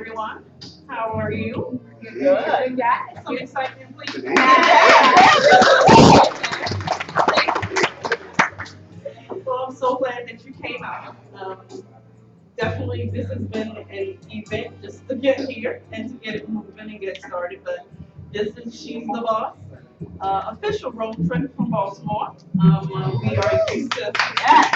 everyone. How are you? Good. Some excitement, please. Well, I'm so glad that you came out. Definitely, this has been an event just to get here and to get it moving and get started. But this is She's the Boss, official road trip from Baltimore. We are used to, yeah.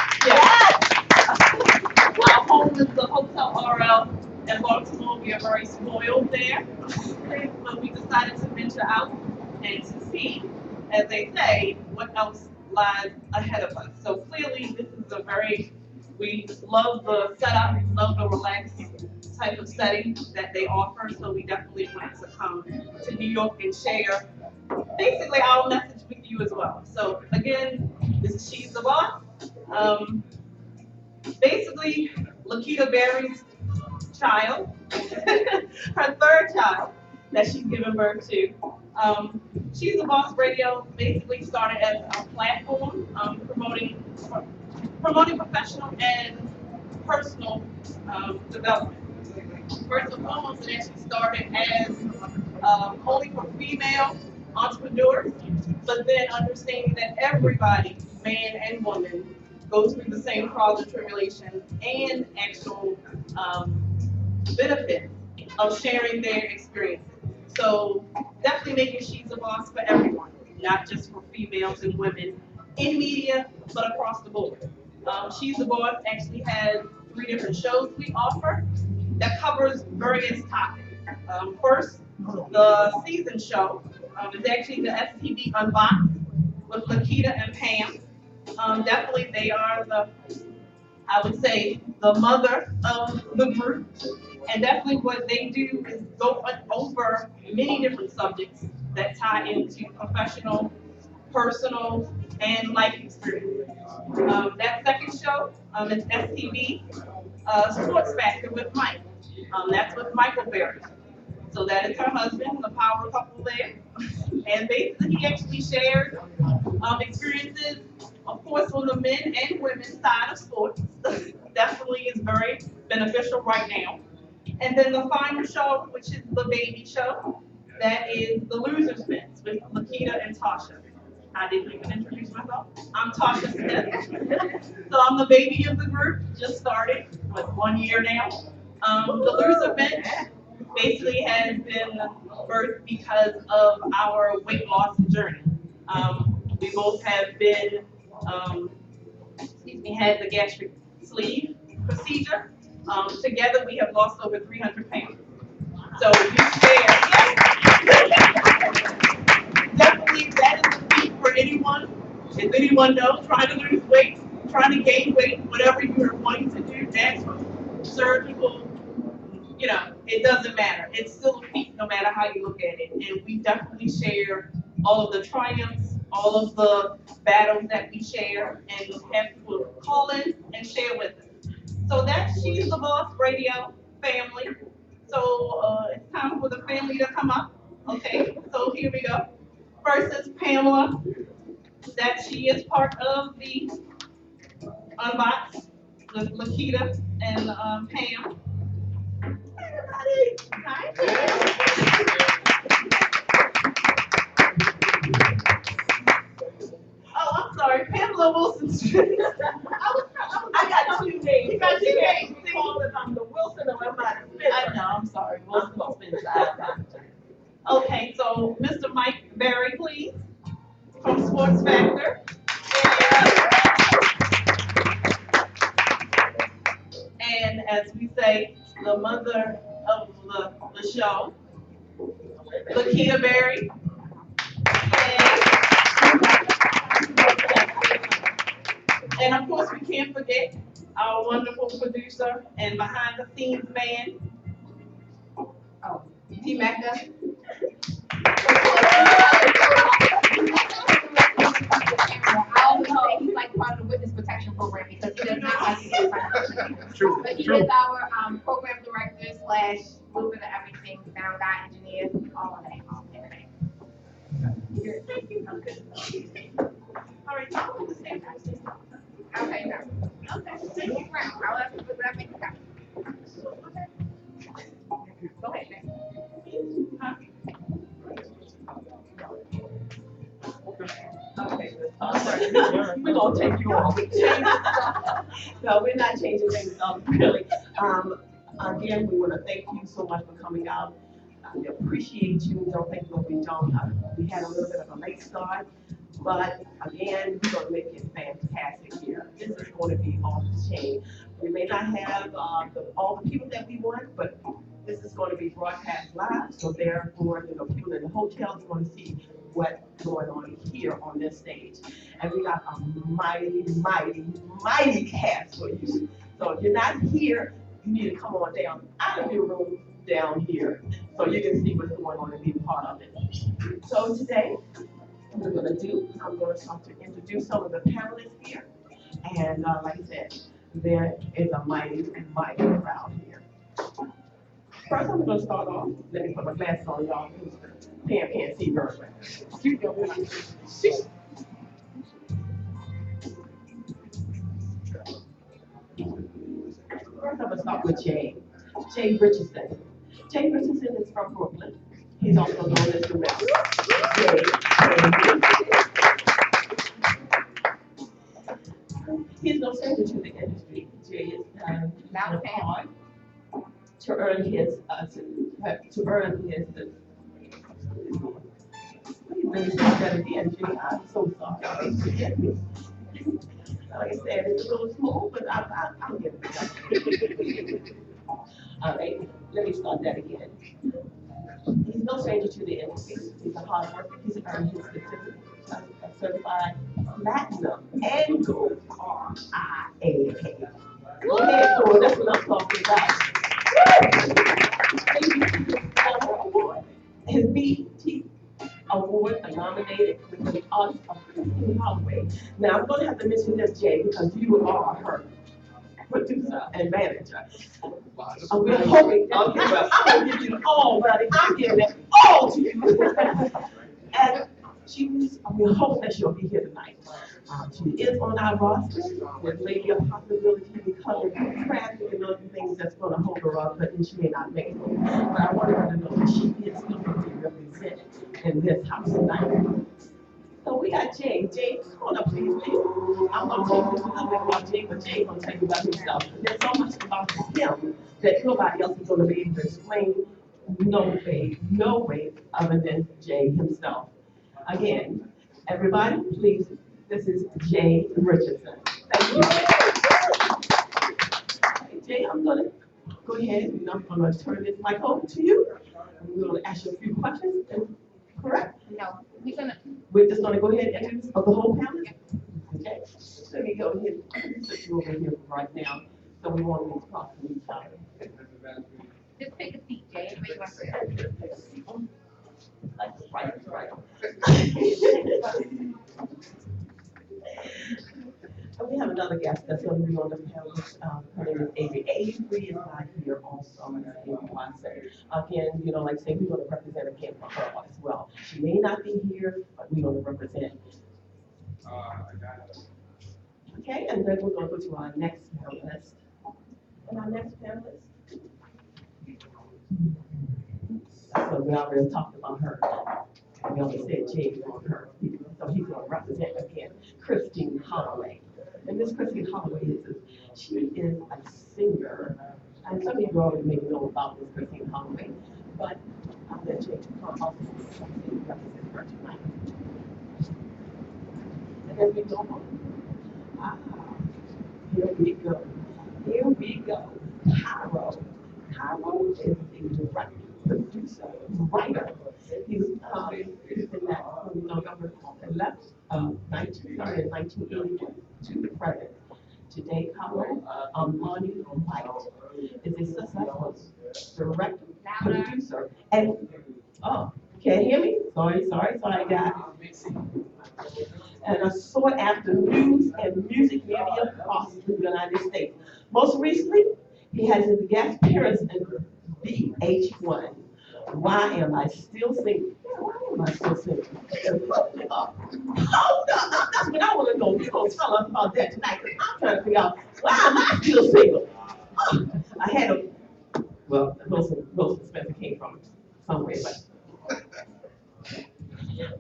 Our home is the Hotel RL in Baltimore. We are very spoiled there. But we decided to venture out and to see, as they say, what else lies ahead of us. So clearly, this is a very, we love the setup, love the relaxed type of setting that they offer. So we definitely wanted to come to New York and share basically our message with you as well. So again, this is She's the Boss. Um, Basically, Lakita Berry's child, her third child that she's given birth to. Um, She's the Boss Radio basically started as a platform promoting professional and personal development. First and foremost, it actually started as only for female entrepreneurs, but then understanding that everybody, man and woman, goes through the same trials and tribulations and actual benefits of sharing their experiences. So definitely making She's a Boss for everyone, not just for females and women in media, but across the board. She's a Boss actually has three different shows we offer that covers various topics. First, the season show is actually the STV Unboxed with Lakita and Pam. Definitely, they are I would say, the mother of the group. And definitely what they do is go over many different subjects that tie into professional, personal, and life experiences. That second show is STV Sports Factor with Mike. That's with Michael Berry. So that is her husband, the power couple there. And basically, he actually shares experiences, of course, on the men and women side of sports. Definitely is very beneficial right now. And then the final show, which is the baby show, that is the Losers Fence with Lakita and Tasha. I didn't even introduce myself. I'm Tasha Smith. So I'm the baby of the group, just started with 1 year now. The Loser Bench basically has been birthed because of our weight loss journey. We both have been, excuse me, had the gastric sleeve procedure. Together, we have lost over 300 pounds. So you share, definitely that is the key for anyone. If anyone knows, trying to lose weight, trying to gain weight, whatever you are wanting to do, dance, surgical, it doesn't matter. It's still a feat no matter how you look at it. And we definitely share all of the triumphs, all of the battles that we share and have people call in and share with us. So that's She's the Boss Radio family. So it's time for the family to come up. Okay, so here we go. First is Pamela, that she is part of the Unbox with Lakita and Pam. Everybody, hi. Oh, I'm sorry, Pamela Wilson Street. I got two names. You got two names. We call it I'm the Wilson or I'm not Smith. I know, I'm sorry. Wilson Smith. Okay, so Mr. Mike Berry, please, from Sports Factor. And as we say, the mother of the show, Lakita Berry. And of course, we can't forget our wonderful producer and behind the scenes man, T. Mecca. I always say he's like part of the witness protection program because he does not like to get financial. True, But he true. is our program director slash little bit of everything, sound guy, engineer, all of that. Thank you. All right, now we'll just say Okay, now. Okay, thank you, Brown. I'll let you put that make it happen. Go ahead, Jay. Okay, we're gonna take you off. No, we're not changing things up, really. Again, we wanna thank you so much for coming out. We appreciate you, don't think what we don't. We had a little bit of a late start, but again, we're gonna make it fantastic here. This is gonna be off the chain. We may not have, all the people that we want, but this is gonna be broadcast live, so therefore, people in the hotels are gonna see what's going on here on this stage. And we got a mighty, mighty, mighty cast for you. So if you're not here, you need to come on down out of your room down here so you can see what's going on and be a part of it. So today, what we're gonna do, I'm gonna start to introduce some of the panelists here. And like I said, there is a mighty, mighty crowd here. First, I'm gonna start off, let me put my glasses on, y'all, because Pam can't see very well. First, I'm gonna start with Jay. Jay Richardson. Jay Richardson is from Brooklyn. He's also known as the Rest. He's no stranger to the industry. Jay is worked hard to earn his Please say that again, Jay. I'm so sorry. Forget me. Like I said, it's a little small, but I'll get it. All right, let me start that again. He's no stranger to the industry. He's a hard worker. He's earned his certificate, certified platinum and gold RIAA. Go ahead, Lord. That's what I'm talking about. His BT Award nominated with the Arts of Christine Holloway. Now I'm going to have to mention this, Jay, because you are her producer and manager. We're hoping, okay, well, I'm going to give you all, buddy. I'm giving it all to you. And we're hoping that she'll be here tonight. She is on our roster. There may be a possibility because of traffic and other things that's going to hold her up, but she may not make it. But I wanted her to know that she is going to be represented in this house tonight. So we got Jay. Jay, come on up, please. I'm going to tell you a little bit about Jay, but Jay's going to tell you about himself. There's so much about him that nobody else is going to be able to explain. No way other than Jay himself. Again, everybody, please, this is Jay Richardson. Thank you. Hey, Jay, I'm going to go ahead and I'm going to turn this mic over to you. We're going to ask you a few questions. Correct? No, we're just gonna go ahead and introduce the whole panel. Okay, let me go ahead and put you over here right now. So we want to talk to each other. just take a seat, Jay. Where you want to Right. And we have another guest that's going to be on the panel. Her name is Avery. Avery is not here also. Again, like I say, we're going to represent again for her as well. She may not be here, but we're going to represent. Okay, and then we're going to go to our next panelist. And our next panelist. So we already talked about her. We already said Jay on her. So he's going to represent again Christine Holloway. And Miss Christine Holloway she is a singer. And some of you already may know about Miss Christine Holloway, but I'll let Jay also represent her tonight. And then we go on. Here we go. Cairo is the director, producer, writer. He's in that from November 11th, 1982 to the present. Today, Cairo Money White is a successful director, producer, and can't hear me? Sorry, guys. And a sought after news and music media across the United States. Most recently, he has his guest appearance in VH1. Why am I still singing? Hold up. That's what I want to know. You're going to tell us about that tonight. I'm trying to figure out why am I still single? I had a well, Wilson Spencer came from somewhere, but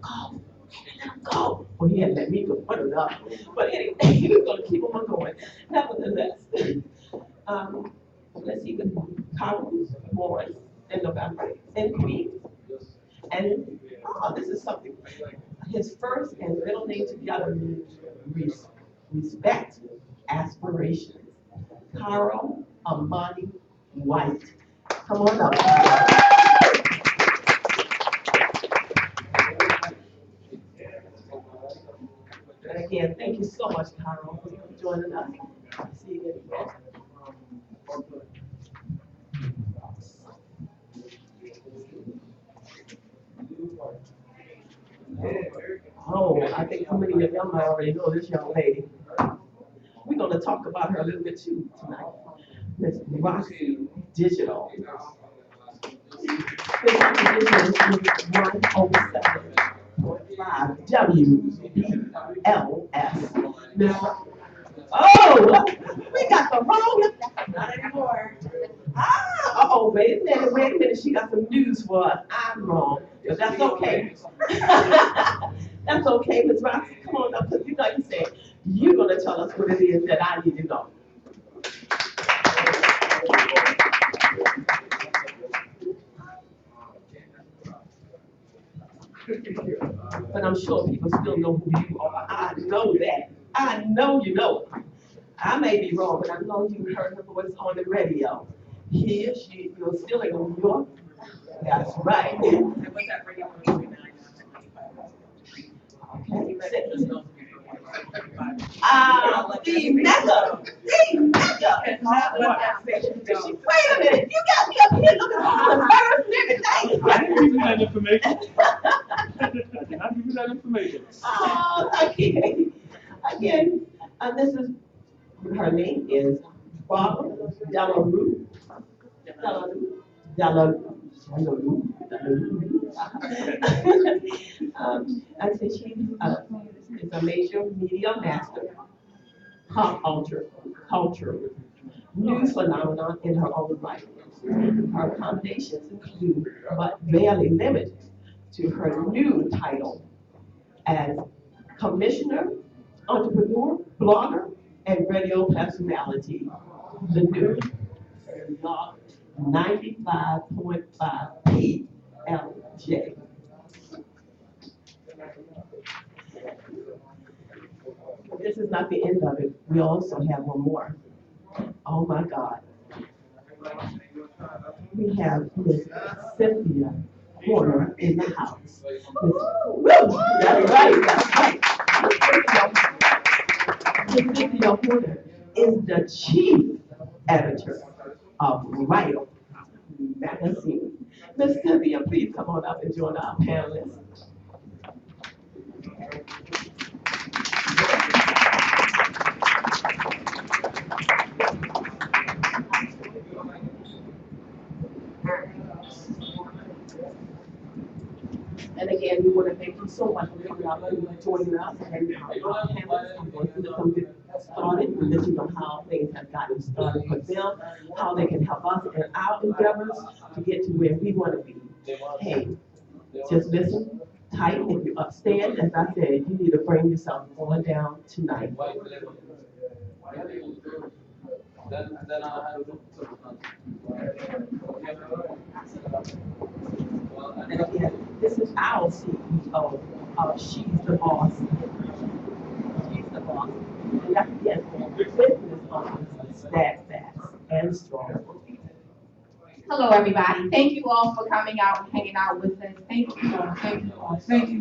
go, let him go. Well, he had let me go, put it up. But anyway, he was gonna keep on going. Nevertheless, let's see, with Carl was born in November in Queens. And, this is something, his first and middle name together means respect, aspirations. Carl Amani White. Come on up. And again, thank you so much, Carol, for joining us. See you again. Oh, I think so many of y'all might already know this young lady. We're going to talk about her a little bit too tonight. Miss Roxy Digital. Miss Roxy Digital is 107.5 W.B.L.S. Oh, we got the wrong. Not anymore. Wait a minute. She got some news for us. I'm wrong, but that's okay. That's okay, Miss Roxy. Come on up, because you said you're gonna tell us what it is that I need to know. But I'm sure people still know who you are. I know that. I know you know. I may be wrong, but I know you heard her voice on the radio. Here you're still in New York. That's right. Okay. The mega. Wait a minute, you got me up here looking for the birds and everything. I didn't give you that information. I did not give you that information. Again, this is, her name is Barbara Delarue. I said she is a major media master, pop culture, news phenomenon in her own right. Her accommodations include, but barely limited to, her new title as commissioner, entrepreneur, blogger, and radio personality. The new 95.5 PLJ. This is not the end of it. We also have one more. Oh my God. We have Miss Cynthia Horner in the house. That's right. Miss Cynthia Horner is the chief editor of Vital magazine. Miss Cynthia, please come on up and join our panelists. And again, we want to thank you so much for coming out and joining us. And our panelists, I'm going to get started and let you know how things have gotten started for them, how they can help us in our endeavors to get to where we want to be. Hey, just listen tight. If you're upstairs, as I said, you need to bring yourself on down tonight. And again, this is our CEO. She's the boss. She's the boss. And that's again for business owners, steadfast and strong. Hello, everybody. Thank you all for coming out and hanging out with us. Thank you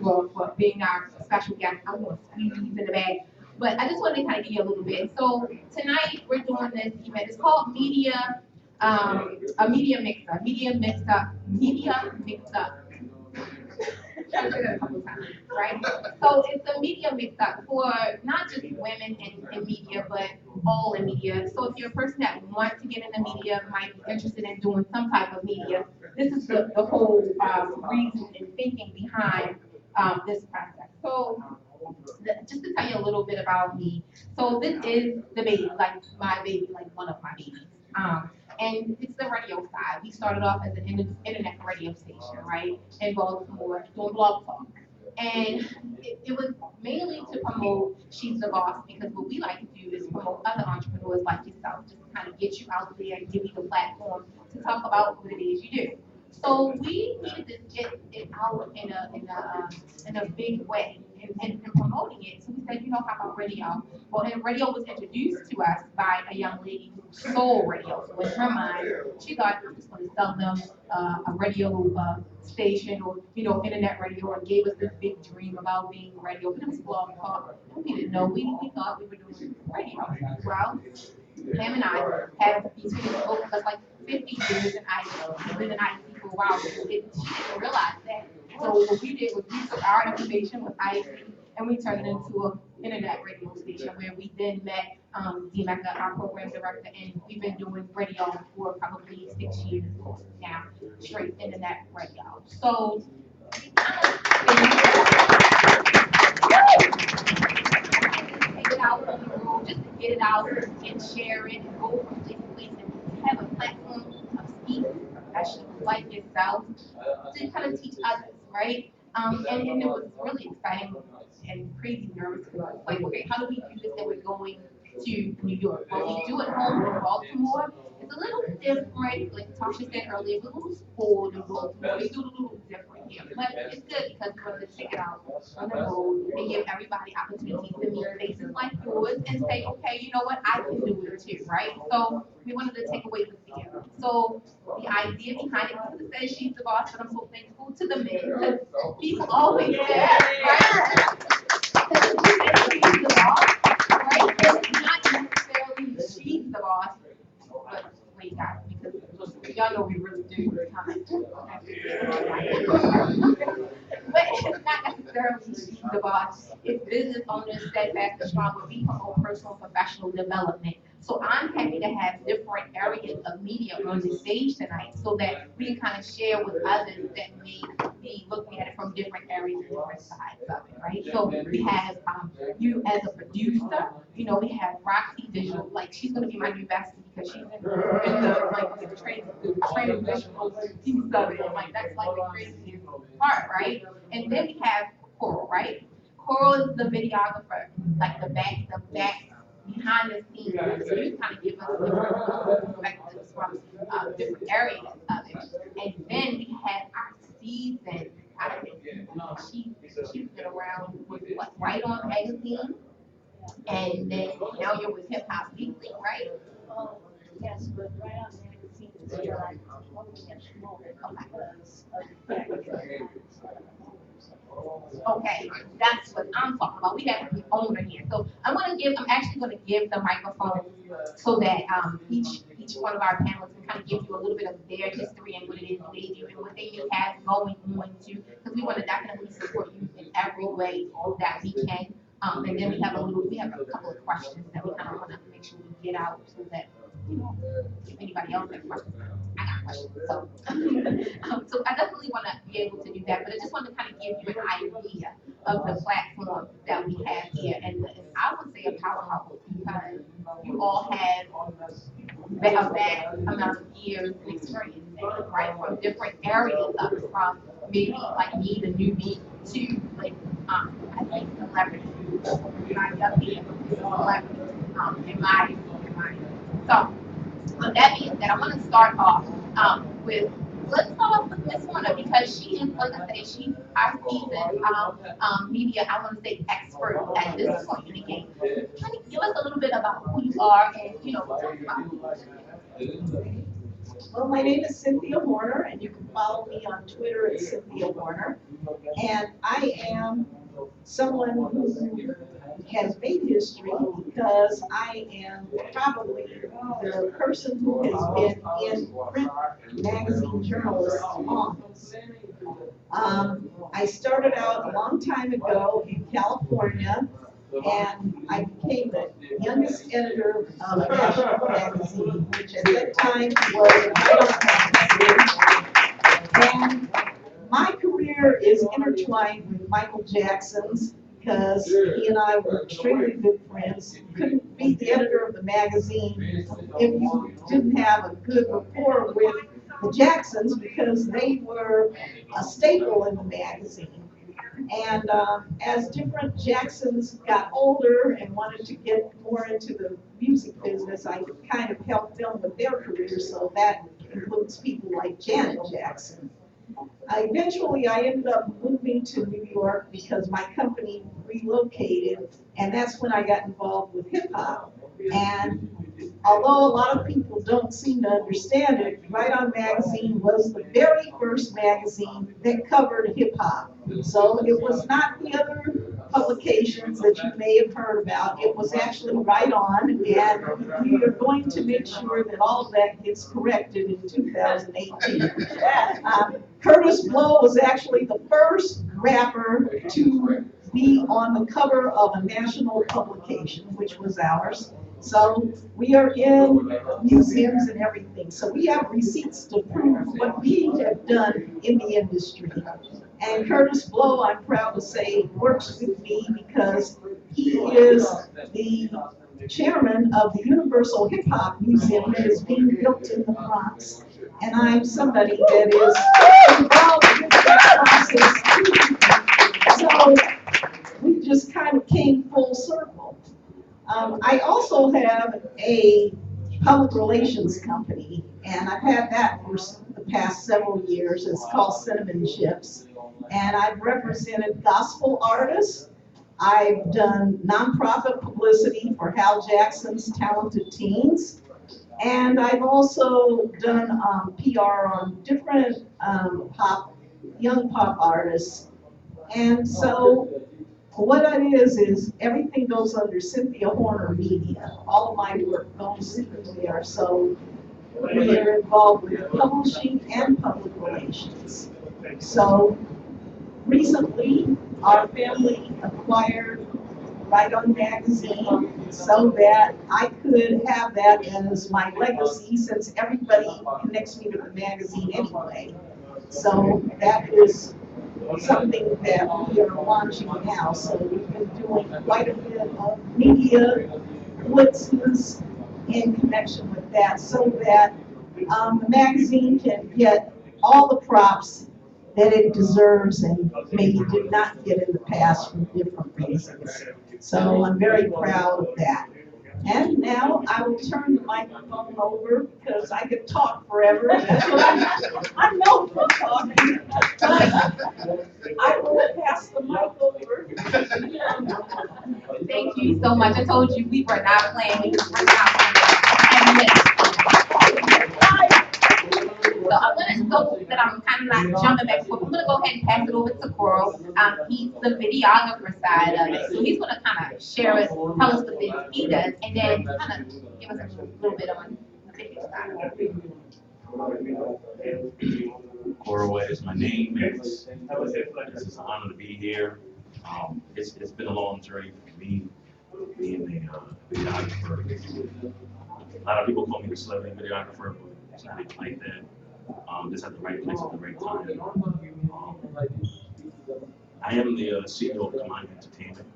all for being our special guest. I'm going to squeeze in the bag. But I just wanted to kind of give you a little bit. So tonight we're doing this event. It's called a media mix-up. Try to say that a couple of times, right? So it's a media mix-up for not just women in media, but all in media. So if you're a person that wants to get into media, might be interested in doing some type of media, this is the whole reason and thinking behind this process. So just to tell you a little bit about me. So this is the baby, like my baby, like one of my babies. And it's the radio side. We started off as an internet radio station, right, in Baltimore, doing blog talk. And it was mainly to promote She's the Boss because what we like to do is promote other entrepreneurs like yourself, just kind of get you out there and give you the platform to talk about what it is you do. So we needed to get it out in a big way and promoting it. So we said, how about radio? Well, and radio was introduced to us by a young lady who sold radio. So in her mind, she thought, I'm just going to sell them a radio station or internet radio, and gave us this big dream about being radio. But it was blog talk. We didn't know. We thought we were doing radio. Well, Pam and I have between both of us like 50 years in IT. We've been in IT for a while. She didn't realize that. So what we did was we took our information with IT and we turned it into an internet radio station where we then met D. Mecca, our program director, and we've been doing radio for probably 6 years now, straight internet radio. So take it out on the road, just to get it out and share it and go from place to place and have a platform of speakers, professionals like yourself to kind of teach others, right? And it was really exciting and crazy nervous. Like, okay, how do we do this that we're going to New York? Well, we do it home in Baltimore. It's a little different, like Tasha said earlier, it's a little spoiled in Baltimore. They do it a little different here. But it's good because we're going to take it out on the road and give everybody opportunities to meet faces like yours and say, okay, you know what, I can do it too, right? So we wanted to take away the fear. So the idea behind it, because it says She's the Boss, but I'm so thankful to the men, because people always say that, right? Because she's the boss, right? And it's not necessarily she's the boss, but wait, guys, because y'all know we really do but it's not necessarily she's the boss. It's business owners, steadfast and strong, where we promote personal and professional development. So I'm happy to have different areas of media on the stage tonight so that we can kind of share with others that may be looking at it from different areas and different sides of it, right? So we have you as a producer, we have Roxy Digital, like she's gonna be my new bestie because she's in the training visual piece of it. Like that's like the craziest part, right? And then we have Coral, right? Coral is the videographer, like the back behind the scenes. So you kind of give us different perspectives from different areas of it. And then we have our season. I think she's been around with what, Right On Magazine, and then now you're with Hip Hop Weekly, right? Yes, but Right On Magazine is still like only at the moment because Okay, that's what I'm talking about. We have the owner here. So I'm actually gonna give the microphone so that each one of our panelists can kind of give you a little bit of their history and what it is they do and what they may have going on to, because we want to definitely support you in every way that we can. And then we have a couple of questions that we kind of want to make sure we get out so that, if anybody else has questions, I got questions. So, so I definitely want to be able to do that, but I just want to kind of give you an idea of the platform that we have here. And I would say a powerhouse because you all have a vast amount of years and experience, right, from different areas of it, from maybe like me, the newbie, to like, I think celebrity. Everybody up here is a celebrity in my. So, with that being said, I want to start off let's start off with Miss Warner because she is, like I say, she's our seasoned media, I want to say, expert at this point in the game. Can you give us a little bit about who you are and, talk about who. Well, my name is Cynthia Warner, and you can follow me on Twitter at Cynthia Warner. And I am someone who has made history because I am probably the person who has been in print magazine journalism longest. I started out a long time ago in California, and I became the youngest editor of National Magazine, which at that time was a magazine. And my career is intertwined with Michael Jackson's because he and I were extremely good friends. Couldn't be the editor of the magazine if you didn't have a good rapport with the Jacksons, because they were a staple in the magazine. And as different Jacksons got older and wanted to get more into the music business, I kind of helped them with their careers, so that includes people like Janet Jackson. Eventually, I ended up moving to New York because my company relocated, and that's when I got involved with hip hop. And although a lot of people don't seem to understand it, Right On Magazine was the very first magazine that covered hip hop. So it was not the other publications that you may have heard about. It was actually Right On, and we are going to make sure that all of that gets corrected in 2018. Curtis Blow was actually the first rapper to be on the cover of a national publication, which was ours. So we are in museums and everything. So we have receipts to prove what we have done in the industry. And Curtis Blow, I'm proud to say, works with me because he is the chairman of the Universal Hip Hop Museum that is being built in the Bronx. And I'm somebody that is involved in that process too. So we just kind of came full circle. I also have a public relations company, and I've had that for the past several years. It's called Cinnamon Chips, and I've represented gospel artists. I've done nonprofit publicity for Hal Jackson's Talented Teens, and I've also done PR on different young pop artists. And so what it is everything goes under Cynthia Horner Media. All of my work goes through there. So we are involved with publishing and public relations. So recently, our family acquired Right On Magazine so that I could have that as my legacy, since everybody connects me to the magazine anyway. So that is something that we are launching now. So we've been doing quite a bit of media blitzes in connection with that, so that the magazine can get all the props that it deserves and maybe did not get in the past for different reasons. So I'm very proud of that. And now I will turn the microphone over because I could talk forever. That's what I'm known for talking. I will pass the mic over. Thank you so much. I told you we were not playing. We just were not playing. So I'm kind of like jumping back and forth. I'm gonna go ahead and pass it over to Coral. He's the videographer side of it, so he's gonna kind of share it, tell us the things he does, and then kind of give us a little bit on the video side of it. Coral is my name. It's an honor to be here. It's been a long journey for me being a videographer. A lot of people call me the celebrity videographer, but it's not even like that. Just at the right place at the right time. I am the CEO of Command Entertainment.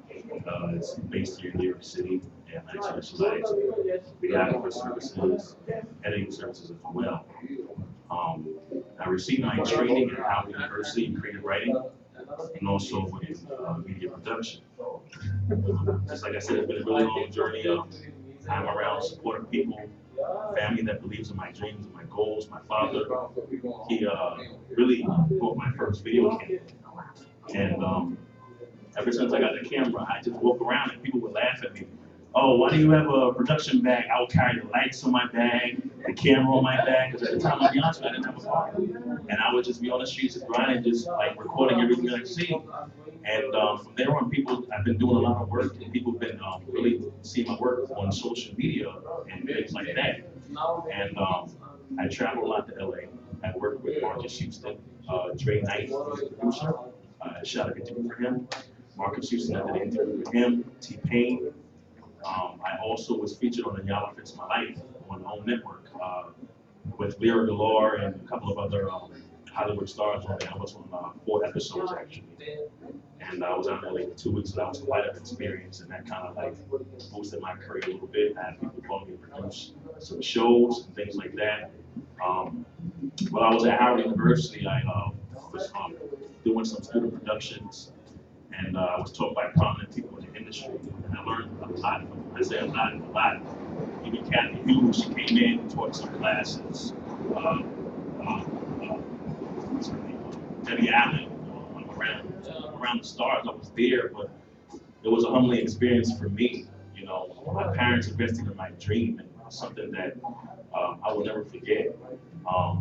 It's based here in New York City, and I specialize in videographer services, editing services as well. I received my training at Howard University in creative writing and also in media production. Just like I said, it's been a really long journey. I'm around supportive people, family that believes in my dreams and my goals. My father, he really bought my first video camera. And ever since I got the camera, I just walk around and people would laugh at me. Oh, why do you have a production bag? I would carry the lights on my bag, the camera on my bag, because at the time, I'll be honest with you, I didn't have a car. And I would just be on the streets of grinding, just like recording everything I see. And from there on, I've been doing a lot of work, and people have been really seeing my work on social media and things like that. And I travel a lot to LA. I work with Marcus Houston, Dre Knight, he's a producer. I shot an interview for him. Marcus Houston, I did an interview with him. T-Pain. I also was featured on the Y'all Fix My Life on the Home Network with Lyra Galore and a couple of other Hollywood stars on there. I was on 4 episodes actually. And I was out there like 2 weeks, so that was quite an experience, and that kind of like boosted my career a little bit. I had people calling me to produce some shows and things like that. While I was at Howard University, I was doing some student productions, and I was taught by prominent people in the industry, and I learned a lot. I say a lot. Even Kathy Hughes, she came in and taught some classes. Uh, uh, what's her name? Debbie Allen, around the stars. I was there, but it was a humbling experience for me. You know, my parents invested in my dream, and something that I will never forget.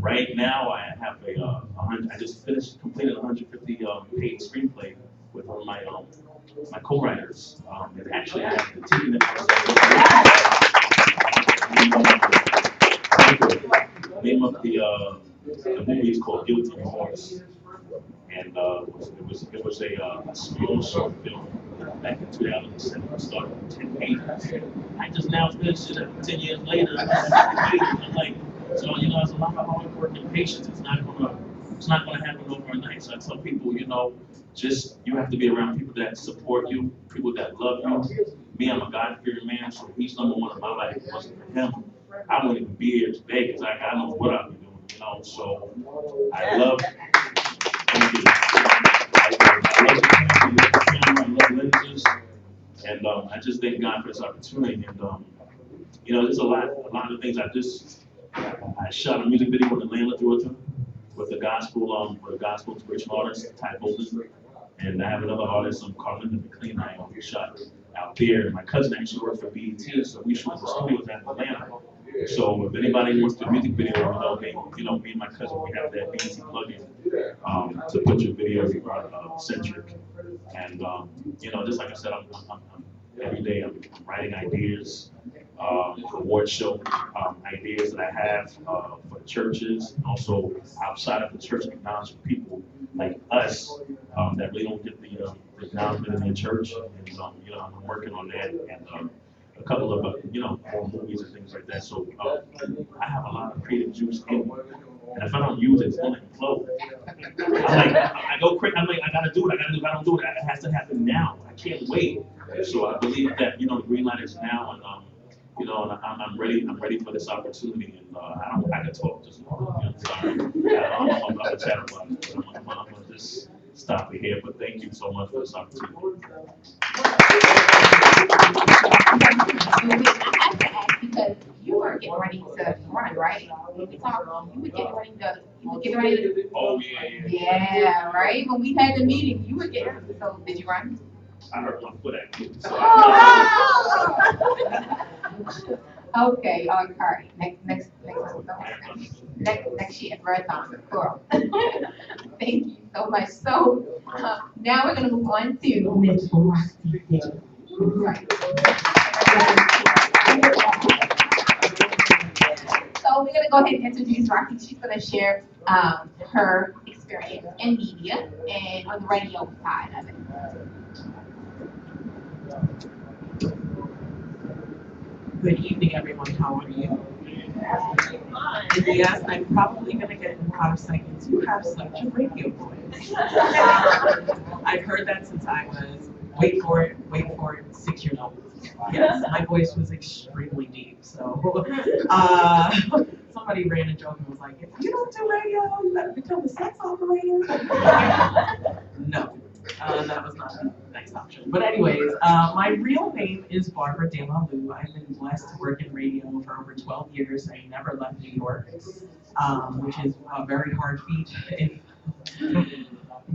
Right now, I have I just completed a 150 page screenplay with one of my co-writers. And actually, I have continued the name of the movie is called Guilty Remorse, and it was a small short film back in 2007. I started with 10 pages. I just now finished it 10 years later. I'm like, so you know, it's a lot of hard work and patience. It's not gonna happen overnight. So I tell people, you know, just you have to be around people that support you, people that love you. Me, I'm a God-fearing man, so he's number one in my life. If it wasn't for him, I wouldn't even be here today because I know what I'd be doing, you know. So I love I love lenses, and I just thank God for this opportunity. And you know, there's a lot of things. I shot a music video in Atlanta, Georgia, with the gospel inspirational artist Ty Bolden, and I have another artist, Carlinda McLean. I shot out there. My cousin actually worked for BET, so we shoot the studios out in Atlanta. So if anybody wants the music video, me and my cousin, we have that BET plugin to put your videos centric. And you know, just like I said, I'm every day I'm writing ideas, award show ideas that I have for the churches, and also outside of the church, acknowledging people like us that really don't get the acknowledgement in the church. And you know, I'm working on that, and a couple of more movies and things like that. So I have a lot of creative juice in me, and if I don't use it, it's going to implode. I go crazy. I'm like, I gotta do it. If I don't do it, it has to happen now. I can't wait. So I believe that the green light is now, and I'm ready. I'm ready for this opportunity, and I can talk just sorry. I'm gonna chat about it. I'm gonna just stop it here. But thank you so much for this opportunity. I have to ask because you were getting ready to run, right? When we talked, you were getting ready to. Oh yeah. Yeah, right. When we had the meeting, you were getting. So did you run? I hurt my foot actually. So Okay, all right. Next year, marathon, cool. Thank you so much. So now we're gonna move on to Ms. Roxy. Right. So we're gonna go ahead and introduce Roxy. She's gonna share her experience in media and on the radio side of it. Good evening, everyone. How are you? And yes, I'm probably going to get out of seconds. You have such a radio voice. I've heard that since I was, wait for it, 6 years old. Yes, my voice was extremely deep. So somebody ran a joke and was like, if you don't do radio, you better become a sex operator. No. That was not a nice option. But anyways, my real name is Barbara De La Lou. I've been blessed to work in radio for over 12 years. I never left New York, which is a very hard feat if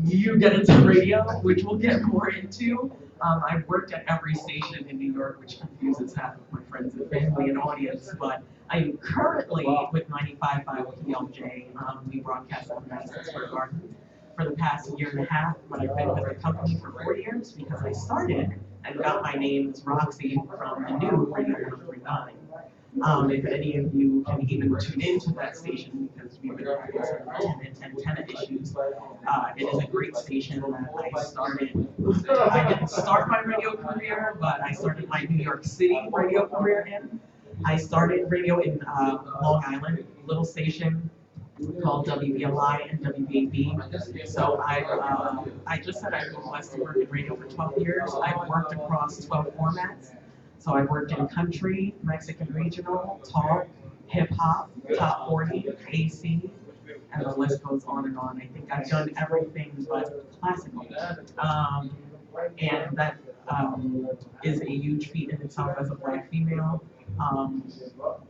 you get into radio, which we'll get more into. I've worked at every station in New York, which confuses half of my friends and family and audience, but I am currently with 95.5 PLJ. We broadcast on Madison Square Garden for the past year and a half, but I've been with the company for 4 years because I started and got my name as Roxy from the new Radio 103.9. If any of you can even tune into that station, because we've been having some antenna issues, it is a great station that I started. I didn't start my radio career, but I started my New York City radio career in. I started radio in Long Island, little station, called WBLI and WBAB. So I just said I've been blessed to work in radio for 12 years. I've worked across 12 formats. So I worked in country, Mexican regional, talk, hip hop, top 40, AC, and the list goes on and on. I think I've done everything but classical. Um, and that is a huge feat in itself as a black female. Um,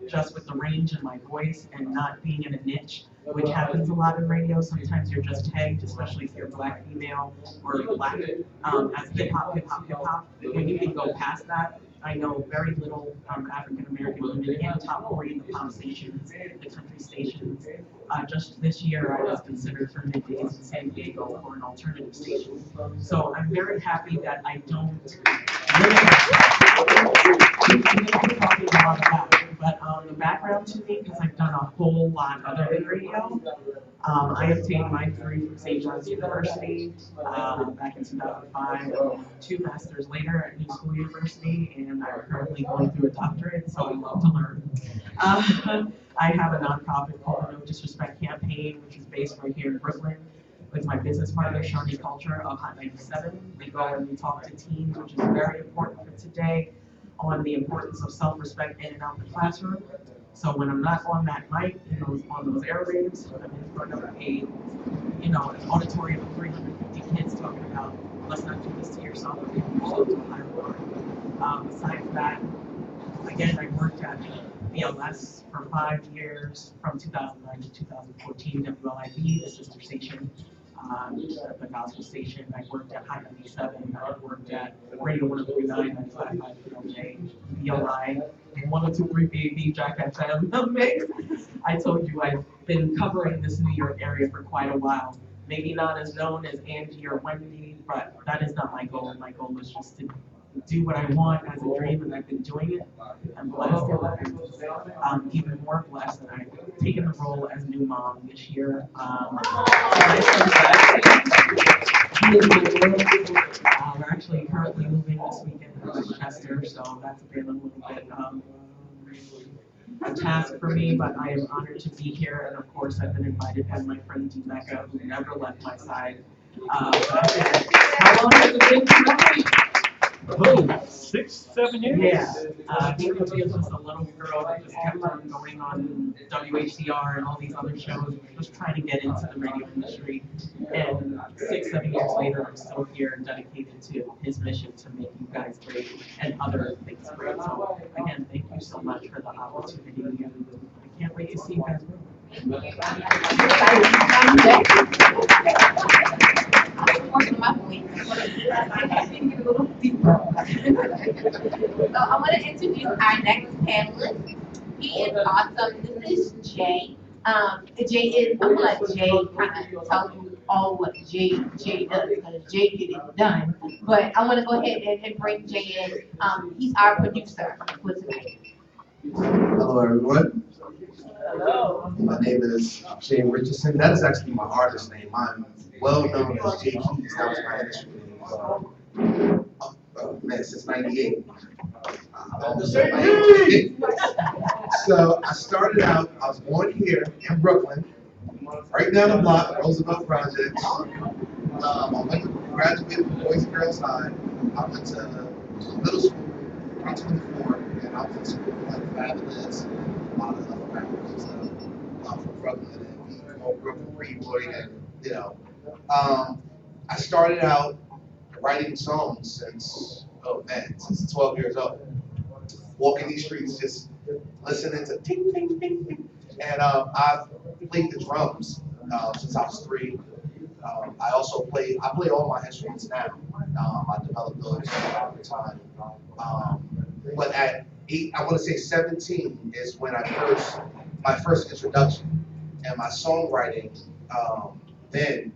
just with the range in my voice and not being in a niche, which happens a lot in radio. Sometimes you're just tagged, especially if you're a black female or black, as hip hop, hip hop, hip hop. When you can go past that, I know very little African American women in top 40, the pop stations, the country stations. Just this year, I was considered for middays in San Diego for an alternative station. So I'm very happy that I don't talking a lot about it, but the background to me, because I've done a whole lot other than radio. I obtained my degree from St. John's University back in 2005, 2 masters later at New School University, and I'm currently going through a doctorate, so I love to learn. I have a nonprofit called the No Disrespect Campaign, which is based right here in Brooklyn, with my business partner, Shawnee Culture of Hot 97. We go and we talk to teens, which is very important for today, on the importance of self-respect in and out the classroom. So when I'm not on that mic, on those airwaves, I'm in front of an auditorium of 350 kids talking about, let's not do this to yourself, or take yourself to a higher level. Besides that, again, I worked at B.O.S.S for 5 years, from 2009 to 2014, WLIB, the sister station, the gospel station. I worked at High 97, I worked at Radio 103.9, 95.5 PLJ, BLI, 102.3 BAB, Jack FM mix. I told you I've been covering this New York area for quite a while. Maybe not as known as Angie or Wendy, but that is not my goal. My goal is just to do what I want as a dream, and I've been doing it. I'm blessed. I'm even more blessed that I've taken the role as new mom this year. We're actually currently moving this weekend to Manchester, so that's been a little bit a task for me, but I am honored to be here, and of course I've been invited by my friend Mecca, who never left my side. How long has it been? Oh, 6, 7 years? Yeah, he was just a little girl that just kept on going on WHCR and all these other shows, just trying to get into the radio industry. And 6, 7 years later, I'm still here and dedicated to his mission to make you guys great and other things great. So again, thank you so much for the opportunity, and I can't wait to see you guys grow. Working my voice. So I want to introduce our next panelist. He is awesome. This is Jay. Jay is, I'm gonna let Jay kind of tell you all what Jay does, because Jay get it done. But I want to go ahead and bring Jay in. He's our producer for tonight. Hello, everyone. Hello. My name is Jay Richardson. That is actually my artist name. I'm well known as Jay Keys. That was my industry name. Since '98. So I started out, I was born here in Brooklyn, right down the block, Roosevelt Projects. I went to graduated from Boys and Girls High. I went to middle school, 324, and I was in school with like Fabulous and a lot of other rappers from Brooklyn and Brooklyn Freeboy, and I started out writing songs since 12 years old. Walking these streets, just listening to ting, ting, ting, ting. And I've played the drums since I was 3. I play all my instruments now. I developed those over time. But at 8, I want to say 17 is when my first introduction, and my songwriting then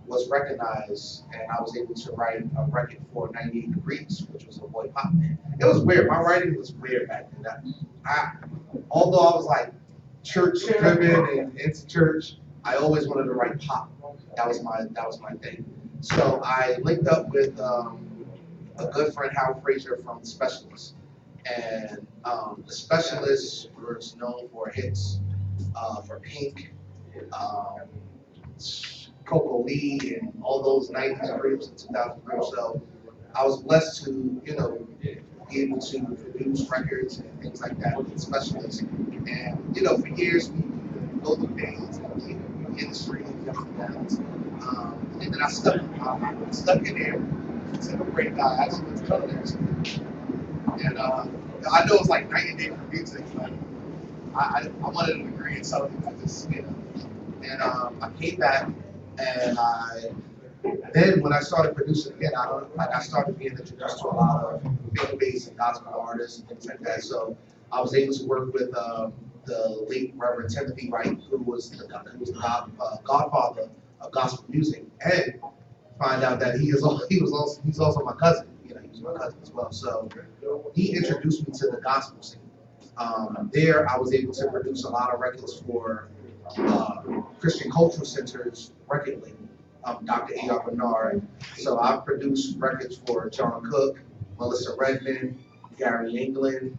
was recognized, and I was able to write a record for 98 Degrees, which was a boy pop band. It was weird. My writing was weird back then. Although I was like church driven and into church, I always wanted to write pop. That was my thing. So I linked up with a good friend, Howard Frazier from The Specialists, and The Specialists was known for hits for Pink, um, Coco Lee and all those 90s groups and 2000 groups. So I was blessed to, be able to produce records and things like that with specialists. And, for years we go through things in the industry and ups and downs. And then I stuck in there. Second grade guy, I actually went to culinary school. And I know it's like night and day for music, but I wanted a degree in something to just, And I came back, and then when I started producing again, I started being introduced to a lot of faith-based and gospel artists and things like that. So I was able to work with the late Reverend Timothy Wright, who was the godfather of gospel music, and find out that he's also my cousin. He's my cousin as well. So he introduced me to the gospel scene. There, I was able to produce a lot of records for Christian Cultural Center's record label, Dr. A.R. Bernard. So I've produced records for John Cook, Melissa Redmond, Gary England,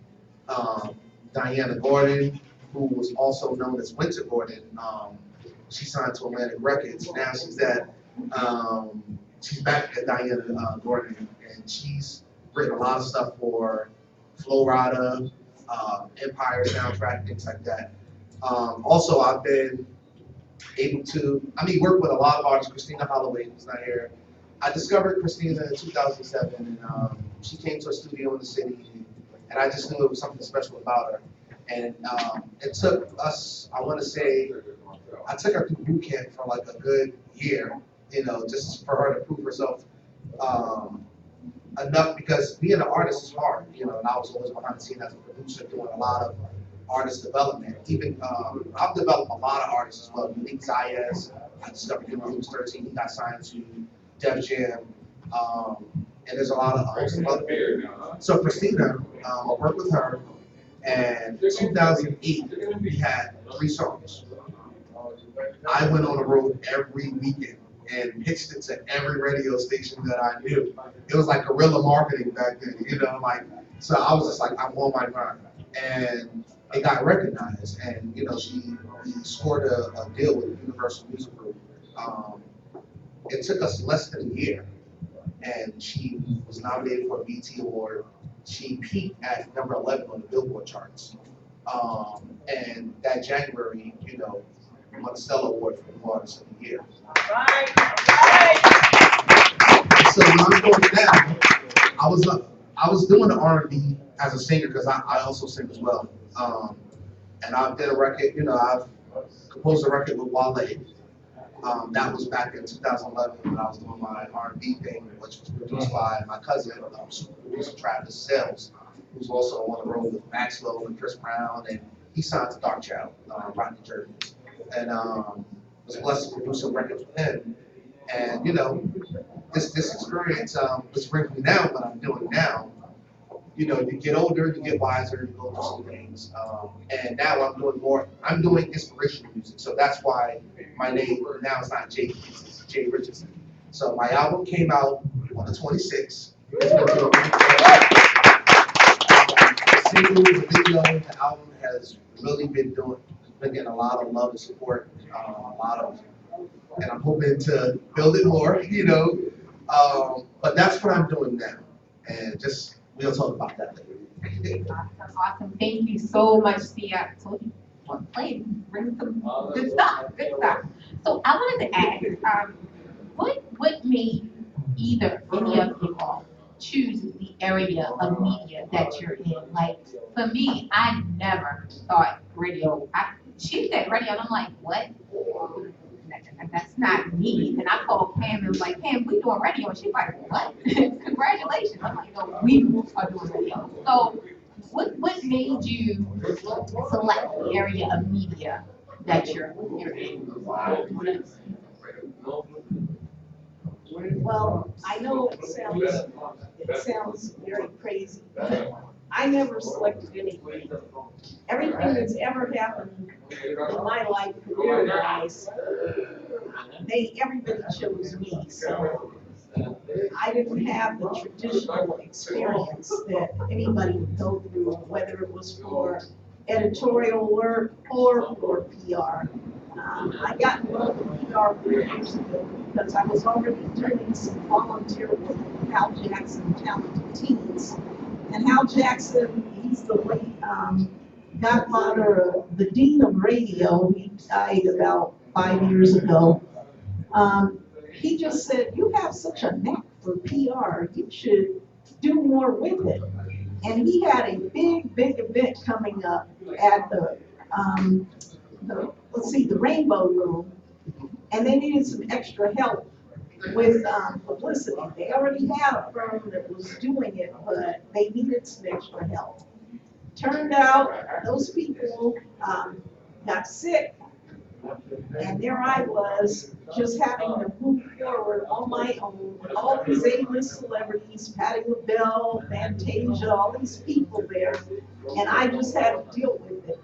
Diana Gordon, who was also known as Winter Gordon. She signed to Atlantic Records. Now she's back at Diana Gordon, and she's written a lot of stuff for Flo Rida, Empire soundtrack, things like that. Also, I've been able to, work with a lot of artists. Christina Holloway, who's not here. I discovered Christina in 2007, and she came to a studio in the city, and I just knew there was something special about her. And it took us, I want to say, I took her through boot camp for like a good year, just for her to prove herself enough, because being an artist is hard, and I was always behind the scenes as a producer doing a lot of artist development. Even I've developed a lot of artists as well. Unique Zayas, I discovered him when he was 13. He got signed to Def Jam, and there's a lot of other people. So Christina, I worked with her, and in 2008 we had 3 songs. I went on the road every weekend and pitched it to every radio station that I knew. It was like guerrilla marketing back then, so I was just like, I'm on my grind. And it got recognized, and she scored a deal with Universal Music Group. It took us less than a year, and she was nominated for a BT Award. She peaked at number 11 on the Billboard charts. And that January, won the Stella Award for New Artist of the Year. Right. So when I'm doing now, I was doing the R&B as a singer, because I also sing as well. And I did a record, I've composed a record with Wale. That was back in 2011 when I was doing my R&B thing, which was produced by my cousin, super producer Travis Sells, who's also on the road with Maxwell and Chris Brown, and he signed to Dark Child, Rodney Jeremy. And was blessed to produce some records with him. And this experience, which brings me now what I'm doing now. You get older, you get wiser, you go through some things. And now I'm doing inspirational music. So that's why my name now is not Jay, it's Jay Richardson. So my album came out on the 26th. It's been doing the single, the video, the album has really been getting a lot of love and support, and I'm hoping to build it more, but that's what I'm doing now. And we'll talk about that later. Awesome. Thank you so much, Sia. So bring some good stuff. So I wanted to ask, what made any of you all choose the area of media that you're in? Like, for me, I never thought radio. She said radio, and I'm like, what? That's not me. And I called Pam and was like, Pam, we doing radio. And she's like, what? Congratulations. I'm like, no, we are doing radio. So what made you select the area of media that you're in? Well, I know it sounds very crazy, but I never selected anything. Everything that's ever happened in my life, career-wise, everybody chose me. So I didn't have the traditional experience that anybody would go through, whether it was for editorial work or for PR. I got involved in PR 4 years ago because I was already doing some volunteer work with Hal Jackson, Talented Teens. And Hal Jackson, he's the late godfather of the dean of radio. He died about 5 years ago. He just said, you have such a knack for PR, you should do more with it. And he had a big event coming up at the Rainbow Room, and they needed some extra help with publicity. They already had a firm that was doing it, but they needed some extra help. Turned out those people got sick, and there I was, just having to move forward on my own, with all these A-list celebrities, Patti LaBelle, Fantasia, all these people there, and I just had to deal with it.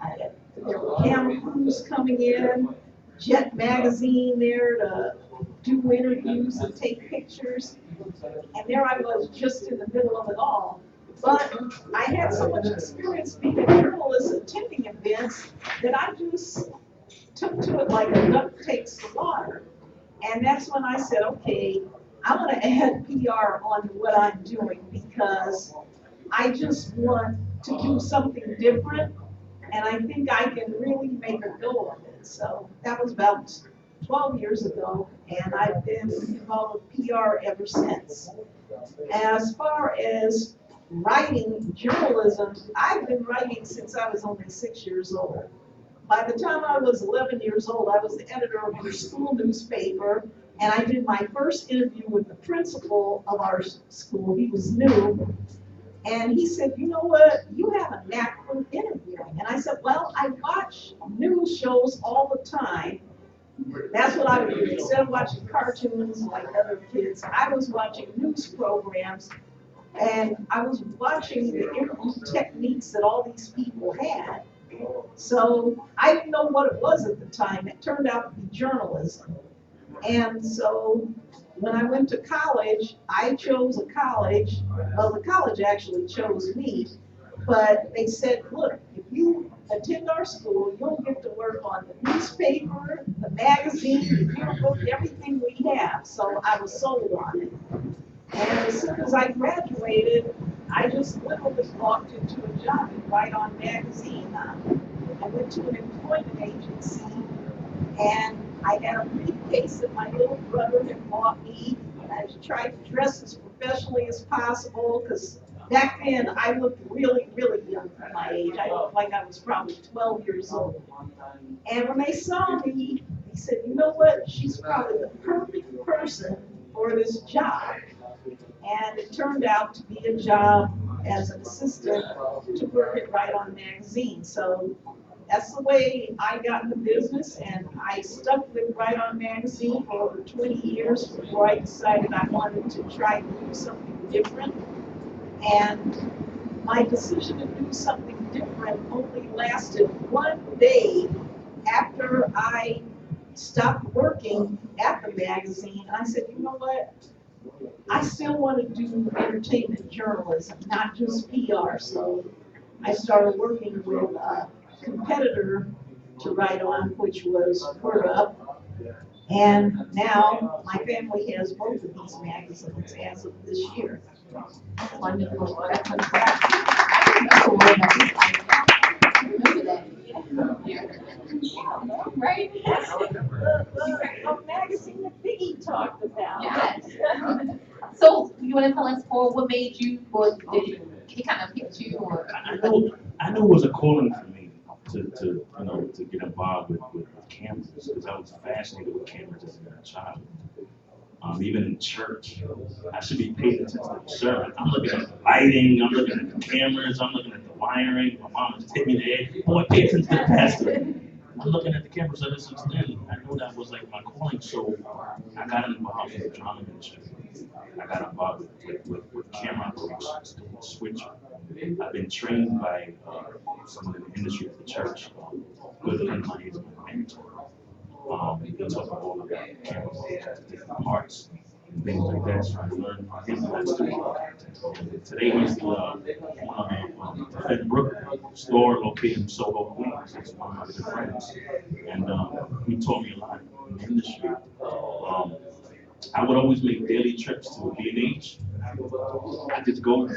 There were camera crews coming in, Jet Magazine there to do interviews and take pictures, and there I was just in the middle of it all. But I had so much experience being a journalist, attending events, that I just took to it like a duck takes to water. And that's when I said, okay, I want to add PR onto what I'm doing because I just want to do something different, and I think I can really make a go of it. So that was about 12 years ago, and I've been involved with PR ever since. As far as writing journalism, I've been writing since I was only 6 years old. By the time I was 11 years old, I was the editor of our school newspaper, and I did my first interview with the principal of our school. He was new, and he said, you know what, you have a knack for interviewing. And I said, well, I watch news shows all the time. That's what I would do. Instead of watching cartoons like other kids, I was watching news programs, and I was watching the interview techniques that all these people had. So I didn't know what it was at the time. It turned out to be journalism. And so when I went to college, I chose a college. Well, the college actually chose me, but they said, look, if you attend our school, you'll get to work on the newspaper, the magazine, the yearbook, everything we have. So I was sold on it. And as soon as I graduated, I just literally walked into a job in Right On Magazine. I went to an employment agency, and I had a briefcase that my little brother had bought me. I tried to dress as professionally as possible, because back then I looked really young for my age. I looked like I was probably 12 years old. And when they saw me, they said, you know what, she's probably the perfect person for this job. And it turned out to be a job as an assistant to work at Right On Magazine. So that's the way I got in the business, and I stuck with Right On Magazine for over 20 years before I decided I wanted to try to do something different. And my decision to do something different only lasted one day after I stopped working at the magazine. And I said, you know what? I still want to do entertainment journalism, not just PR. So I started working with a competitor to Right On, which was Word Up. And now my family has both of these magazines as of this year. Wonderful. That's fantastic. I didn't know Word Up was like that. I remember that. Yeah. Right? A magazine that Biggie talked about. Yes. So you want to tell us for what made you, or did it kind of hit you, or? I knew it was a calling for me to get involved with cameras, because I was fascinated with cameras as a child. Even in church, I should be paying attention to the sermon. I'm looking at the lighting, I'm looking at the cameras, I'm looking at the wiring. My mom just hit me in the head, boy, pay attention to the pastor. I'm looking at the cameras ever since then. I knew that was like my calling, so I got involved with the drama industry. I got involved with camera operations, doing switch. I've been trained by someone in the industry of the church, good friend of mine, he's my mentor. He taught me all about camera operations, different parts. things like that. So I learned from him that's the today he's the owner of Fenbrook store located in Soho, Queens. He's one of my good friends, and he taught me a lot in the industry. I would always make daily trips to B&H. I just go.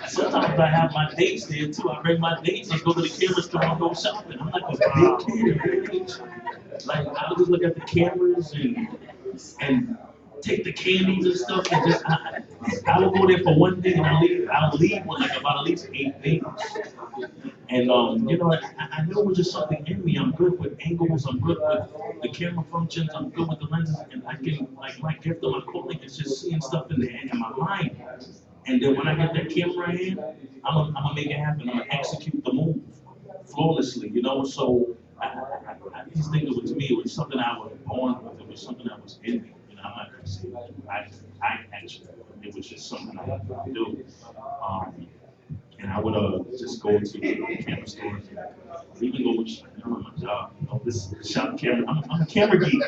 Sometimes I have my dates there too. I bring my dates. Let's go to the camera store and go shopping. I'm like a big kid in B&H. Like I would just look at the cameras and take the candies and stuff and just I will go there for one thing and I'll leave with like about at least 8 things. And you know, I know it was just something in me. I'm good with angles, I'm good with the camera functions, I'm good with the lenses, and I can like my gift of my calling is just seeing stuff in my mind. And then when I get that camera in, I'm gonna make it happen. I'm gonna execute the move flawlessly, you know. So I just think it was me. It was something I was born with. It was something that was in me. You know, I'm not gonna say I actually. It was just something I had to do. And I would just go to camera stores and even go with my job. You know, this shop camera. I'm a camera geek.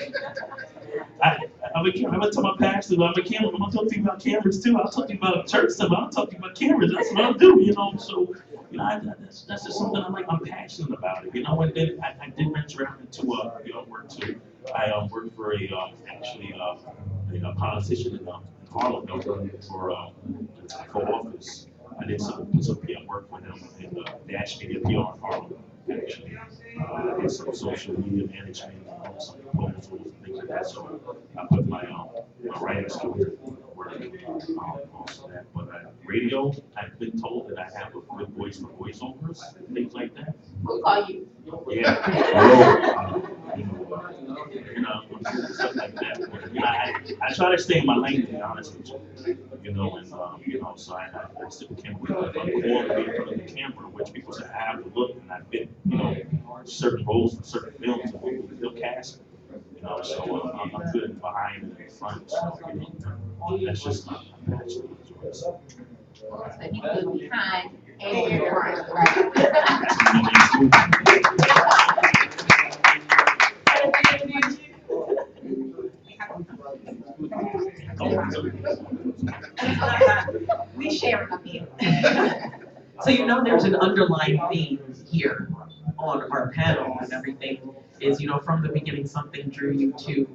I'm gonna tell my pastor, I'm a camera. I'm gonna talk to you about cameras too. I'll talk to you about church stuff. I'll talk to you about cameras. That's what I'll do. You know, so you know, that's just something I'm like. I'm passionate about it. You know, and then I did venture out into work too. I worked for a politician in Harlem for office. I did some PR work for them, and they asked me to be on Harlem, actually. I did some social media management, some proposals, and things like that. So I put my writing skills to work also that. But radio, I've been told that I have a good voice for voiceovers, things like that. We'll call you. Yeah. Stuff like that. But, you know, I try to stay in my lane, to be honest with you. You know, and you know, so I still can't believe I'm called to be in front of the camera, which people say I have to look, and I've been, you know, certain roles in certain films, and they'll cast me. You know, so I'm good behind and in front. So you know, that's just my passion. So you good behind and in front, right? We sharing up here. So you know there's an underlying theme here on our panel and everything is, you know, from the beginning something drew you to.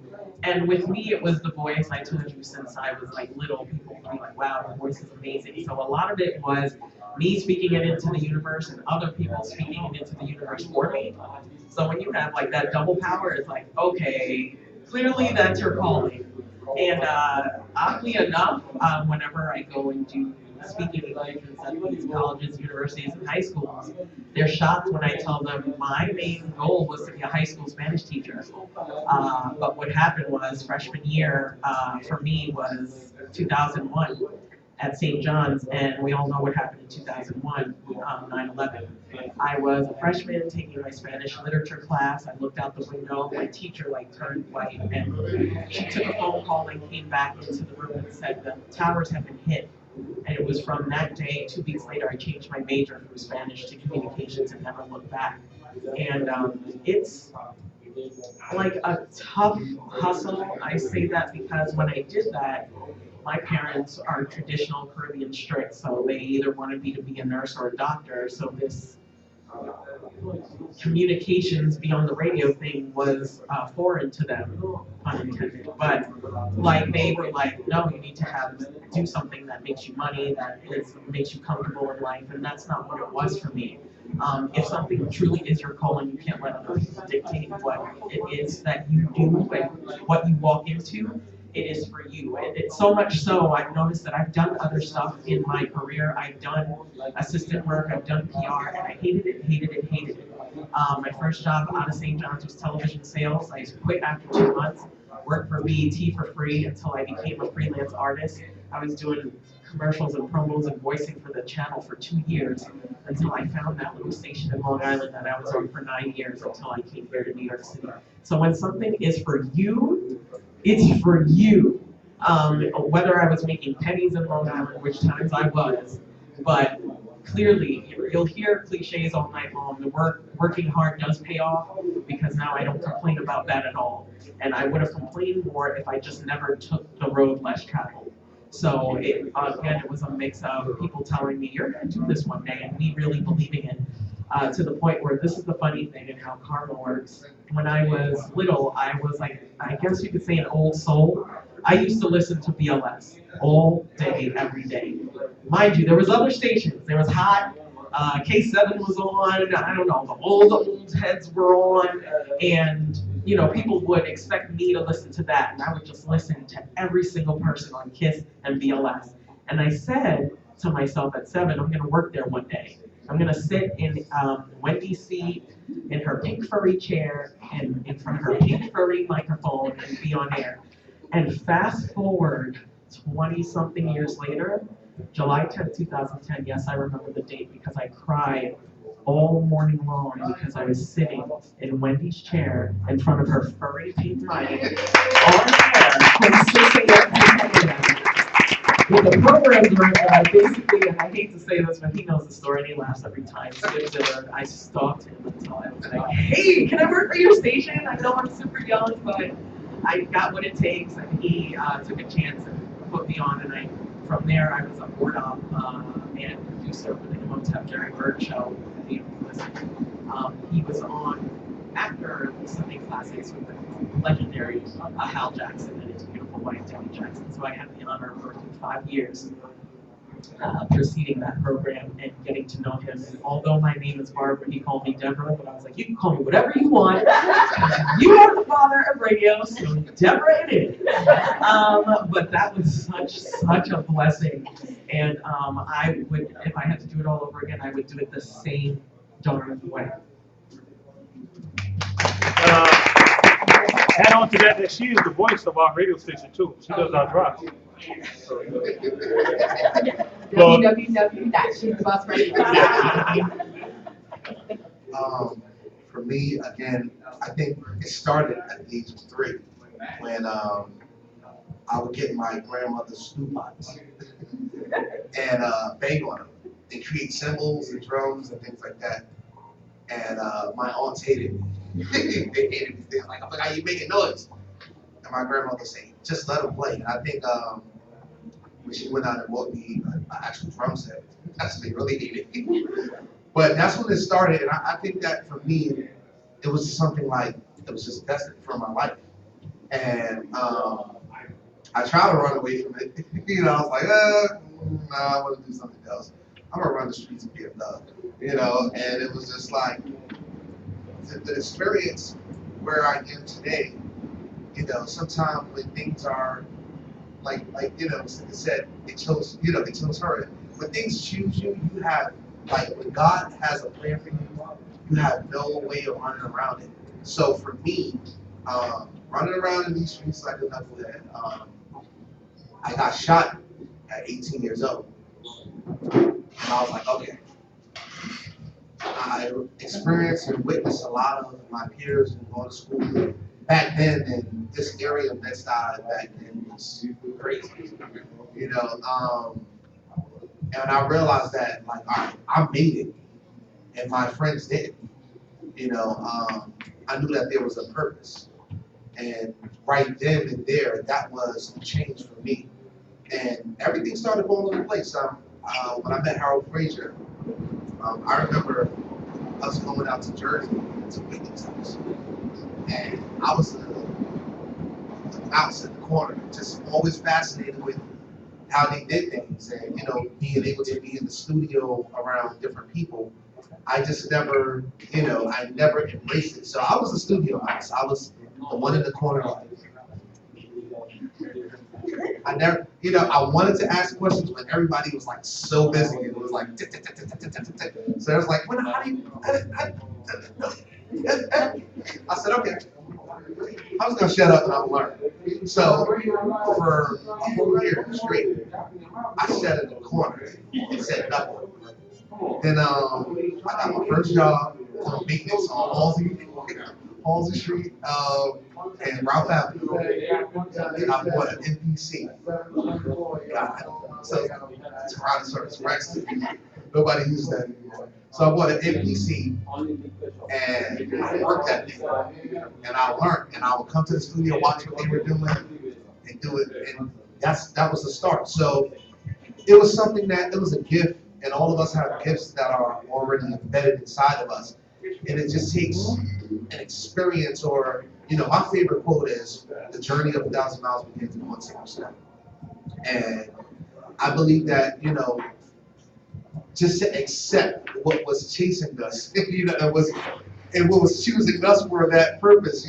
And with me, it was the voice. I told you since I was like little, people would be like, wow, your voice is amazing. So a lot of it was me speaking it into the universe and other people speaking it into the universe for me. So when you have like that double power, it's like, okay, clearly that's your calling. And oddly enough, whenever I go and do speaking engagements at these colleges, universities, and high schools, they're shocked when I tell them my main goal was to be a high school Spanish teacher. But what happened was freshman year for me was 2001 at St. John's, and we all know what happened in 2001, 9/11. I was a freshman taking my Spanish literature class. I looked out the window, my teacher like turned white, and she took a phone call and came back into the room and said the towers have been hit. And it was from that day, 2 weeks later, I changed my major from Spanish to communications and never looked back. And it's like a tough hustle. I say that because when I did that, my parents are traditional Caribbean strict, so they either wanted me to be a nurse or a doctor. So this communications beyond the radio thing was foreign to them, pun intended. But like they were like, no, you need to do something that makes you money, makes you comfortable in life, and that's not what it was for me. If something truly is your calling, you can't let other people dictate what it is that you do and what you walk into. It is for you. And it's so much so, I've noticed that I've done other stuff in my career. I've done assistant work, I've done PR, and I hated it. My first job out of St. John's was television sales. I quit after 2 months, worked for BET for free until I became a freelance artist. I was doing commercials and promos and voicing for the channel for 2 years until I found that little station in Long Island that I was on for 9 years until I came here to New York City. So when something is for you, it's for you. Whether I was making pennies in Long Island, which times I was, but clearly you'll hear cliches all night long. The working hard does pay off, because now I don't complain about that at all. And I would have complained more if I just never took the road less traveled. So again, it was a mix of people telling me, you're gonna do this one day, and me really believing it. To the point where, this is the funny thing and how karma works. When I was little, I was like, I guess you could say, an old soul. I used to listen to B.O.S. all day, every day. Mind you, there was other stations. There was Hot, K7 was on, I don't know, all the old heads were on, and you know, people would expect me to listen to that, and I would just listen to every single person on KISS and B.O.S. And I said to myself at 7, I'm gonna work there one day. I'm gonna sit in Wendy's seat, in her pink furry chair, and in front of her pink furry microphone, and be on air. And fast forward 20-something years later, July 10th, 2010, yes, I remember the date because I cried all morning long because I was sitting in Wendy's chair in front of her furry pink mic on air from 6 a.m. to 10 a.m. With the program director, basically, and I hate to say this, but he knows the story and he laughs every time. I stalked him until I was like, hey, can I work for your station? I know I'm super young, but I got what it takes, and he took a chance and put me on, and from there I was a board op and producer for the Imhotep Jerry Bird show. He was on after Sunday Classics with the legendary Hal Jackson and his beautiful wife Debbie Jackson. So I had the honor of working 5 years preceding that program and getting to know him. And although my name is Barbara, he called me Deborah, but I was like, you can call me whatever you want. You are the father of radio, so Deborah it is. But that was such a blessing. And I would, if I had to do it all over again, I would do it the same darn way. Add on to that she is the voice of our radio station too. She does our drops. www.she'sthebossradio.com. For me, again, I think it started at the age of 3 when I would get my grandmother's stew pots and bang on them and create cymbals and drums and things like that. And my aunts hated me. They hated me. They're like, how you making noise? And my grandmother would say, just let them play. And I think when she went out and bought me an actual drum set, that's what they really hated me. But that's when it started, and I think that for me, it was something like, it was just destined for my life. And I tried to run away from it. You know, I was like, no, I want to do something else. I'm gonna run the streets and be a thug. You know, and it was just like, the experience where I am today, you know, sometimes when things are like you know, Cynthia said, they chose her. When things choose you, you have, like, when God has a plan for you, you have no way of running around it. So for me, running around in these streets like a knucklehead, I got shot at 18 years old. And I was like, okay. I experienced and witnessed a lot of my peers and going to school back then, and this area of Bed-Stuy back then was crazy. You know, and I realized that, like, I made it, and my friends didn't. You know, I knew that there was a purpose. And right then and there, that was a change for me. And everything started falling into place. When I met Harold Frazier, I remember us going out to Jersey to Whitney's house. And I was a mouse in the corner, just always fascinated with how they did things, and, you know, being able to be in the studio around different people. I just never, you know, I never embraced it. So I was a studio mouse. I was the one in the corner, like, I never, you know, I wanted to ask questions, but everybody was like so busy. It was like, tick, tick, tick, tick, tick, tick, tick. So I was like, how do you, I said, okay. I was gonna shut up and I'll learn. So for a whole year straight, I sat in the corner and said nothing. Then I got my first job on maintenance on Halsey Street and Ralph Avenue. And I bought an NPC. God, so Tyrannosaurus Rex. Nobody uses that anymore. So I bought an MPC and I worked that thing. And I learned, and I would come to the studio, watch what they were doing, and do it. And that was the start. So it was something that, it was a gift, and all of us have gifts that are already embedded inside of us. And it just takes an experience, or, my favorite quote is, "The journey of 1,000 miles begins in one single step." And I believe that, just to accept what was chasing us, and what was choosing us for that purpose,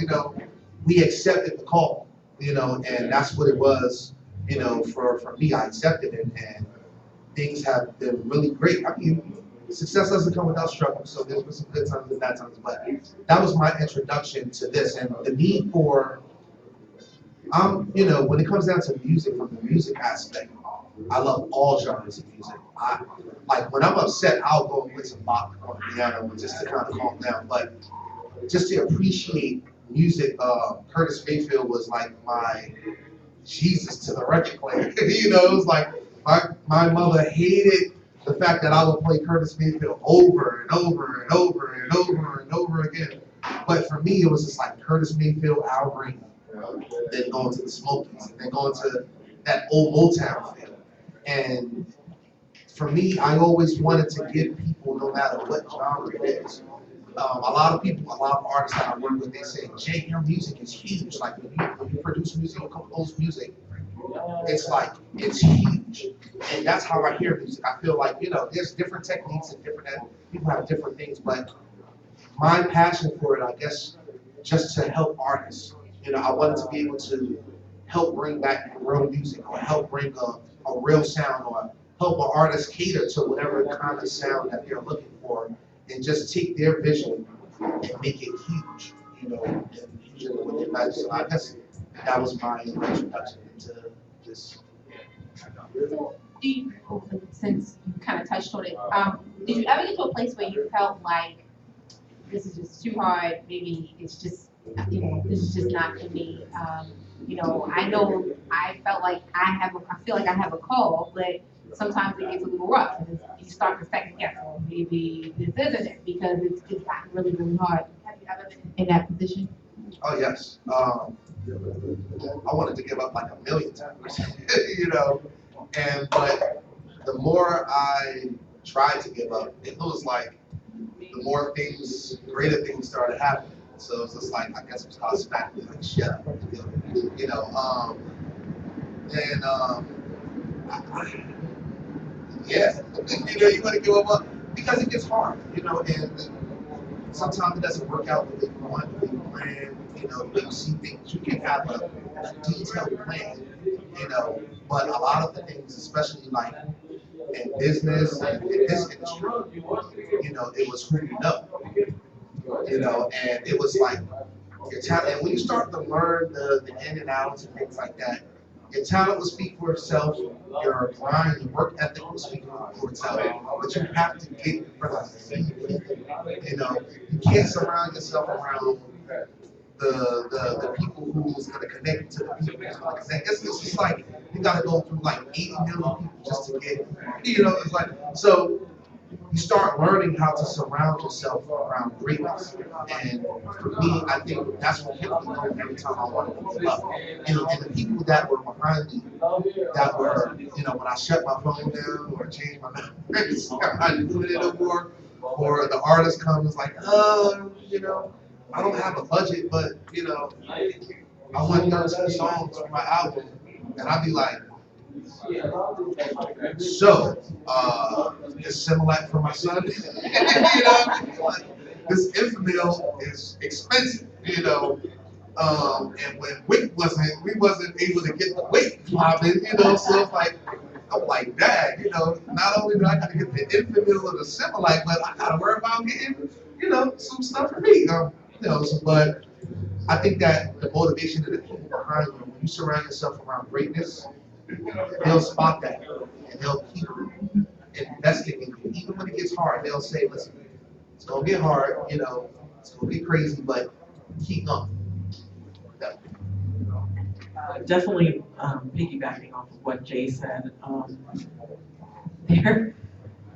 we accepted the call, and that's what it was, for me. I accepted it, and things have been really great. I mean, success doesn't come without struggle, so there's been some good times and bad times, but that was my introduction to this, and the need for, when it comes down to music, from the music aspect, I love all genres of music. Like when I'm upset, I'll go and play some Bach on the piano just to kind of calm down. But just to appreciate music, Curtis Mayfield was like my Jesus to the record player. It was like my mother hated the fact that I would play Curtis Mayfield over and over and over and over and over again. But for me, it was just like Curtis Mayfield, Al Green, then going to the Smokies, and then going to that old Motown feel. And for me, I always wanted to give people, no matter what genre it is. A lot of artists that I work with, they say, "Jay, your music is huge. Like when you produce music, you compose music, it's huge." And that's how I hear music. I feel like, there's different techniques and people have different things, but my passion for it, I guess, just to help artists. I wanted to be able to help bring back real music, or help bring a real sound, or help an artist cater to whatever kind of sound that they're looking for, and just take their vision and make it huge, and huge with their magic. So I guess that was my introduction into this. So, since you kind of touched on it, did you ever get to a place where you felt like this is just too hard? Maybe it's just, this is just not for me. I know I felt like I feel like I have a call, but sometimes it gets a little rough, and you start to second guess, well, maybe this isn't it, because it's gotten really, really hard. Have you ever been in that position? Oh yes. I wanted to give up like 1,000,000 times, but the more I tried to give up, it was like the more greater things started happening. So it's just like, I guess it was called smack me, like shut up, and yeah, you want to give up because it gets hard, and sometimes it doesn't work out the way you want, the way you plan, the way you see things. You can have a detailed plan, but a lot of the things, especially like in business and in this industry, it was who you know, and it was like your talent. And when you start to learn the in and outs and things like that, your talent will speak for itself, your grind, your work ethic will speak for itself, but you have to get in front of people. You can't surround yourself around the people who's going to connect to the people who's going to connect. It's just like, you got to go through like 80 million people just to get, it's like, so you start learning how to surround yourself around greatness. And for me, I think that's what kept me going every time I wanted to give up. And the people that were behind me, that were, when I shut my phone down or changed my numbers, I'm not doing it no more, or the artist comes like, I don't have a budget, but, I want 13 songs for my album. And I'd be like, so, this Similac for my son, this Infamil is expensive, and when we wasn't able to get the weight popping, so it's like, I'm like, Dad, not only do I gotta get the Infamil or the Similac, but I gotta worry about getting, some stuff for me, but I think that the motivation of the people behind you, when you surround yourself around greatness, they'll spot that, and they'll keep investing in you. Even when it gets hard, they'll say, listen, it's gonna get hard, it's gonna get crazy, but keep going. Definitely piggybacking off of what Jay said, there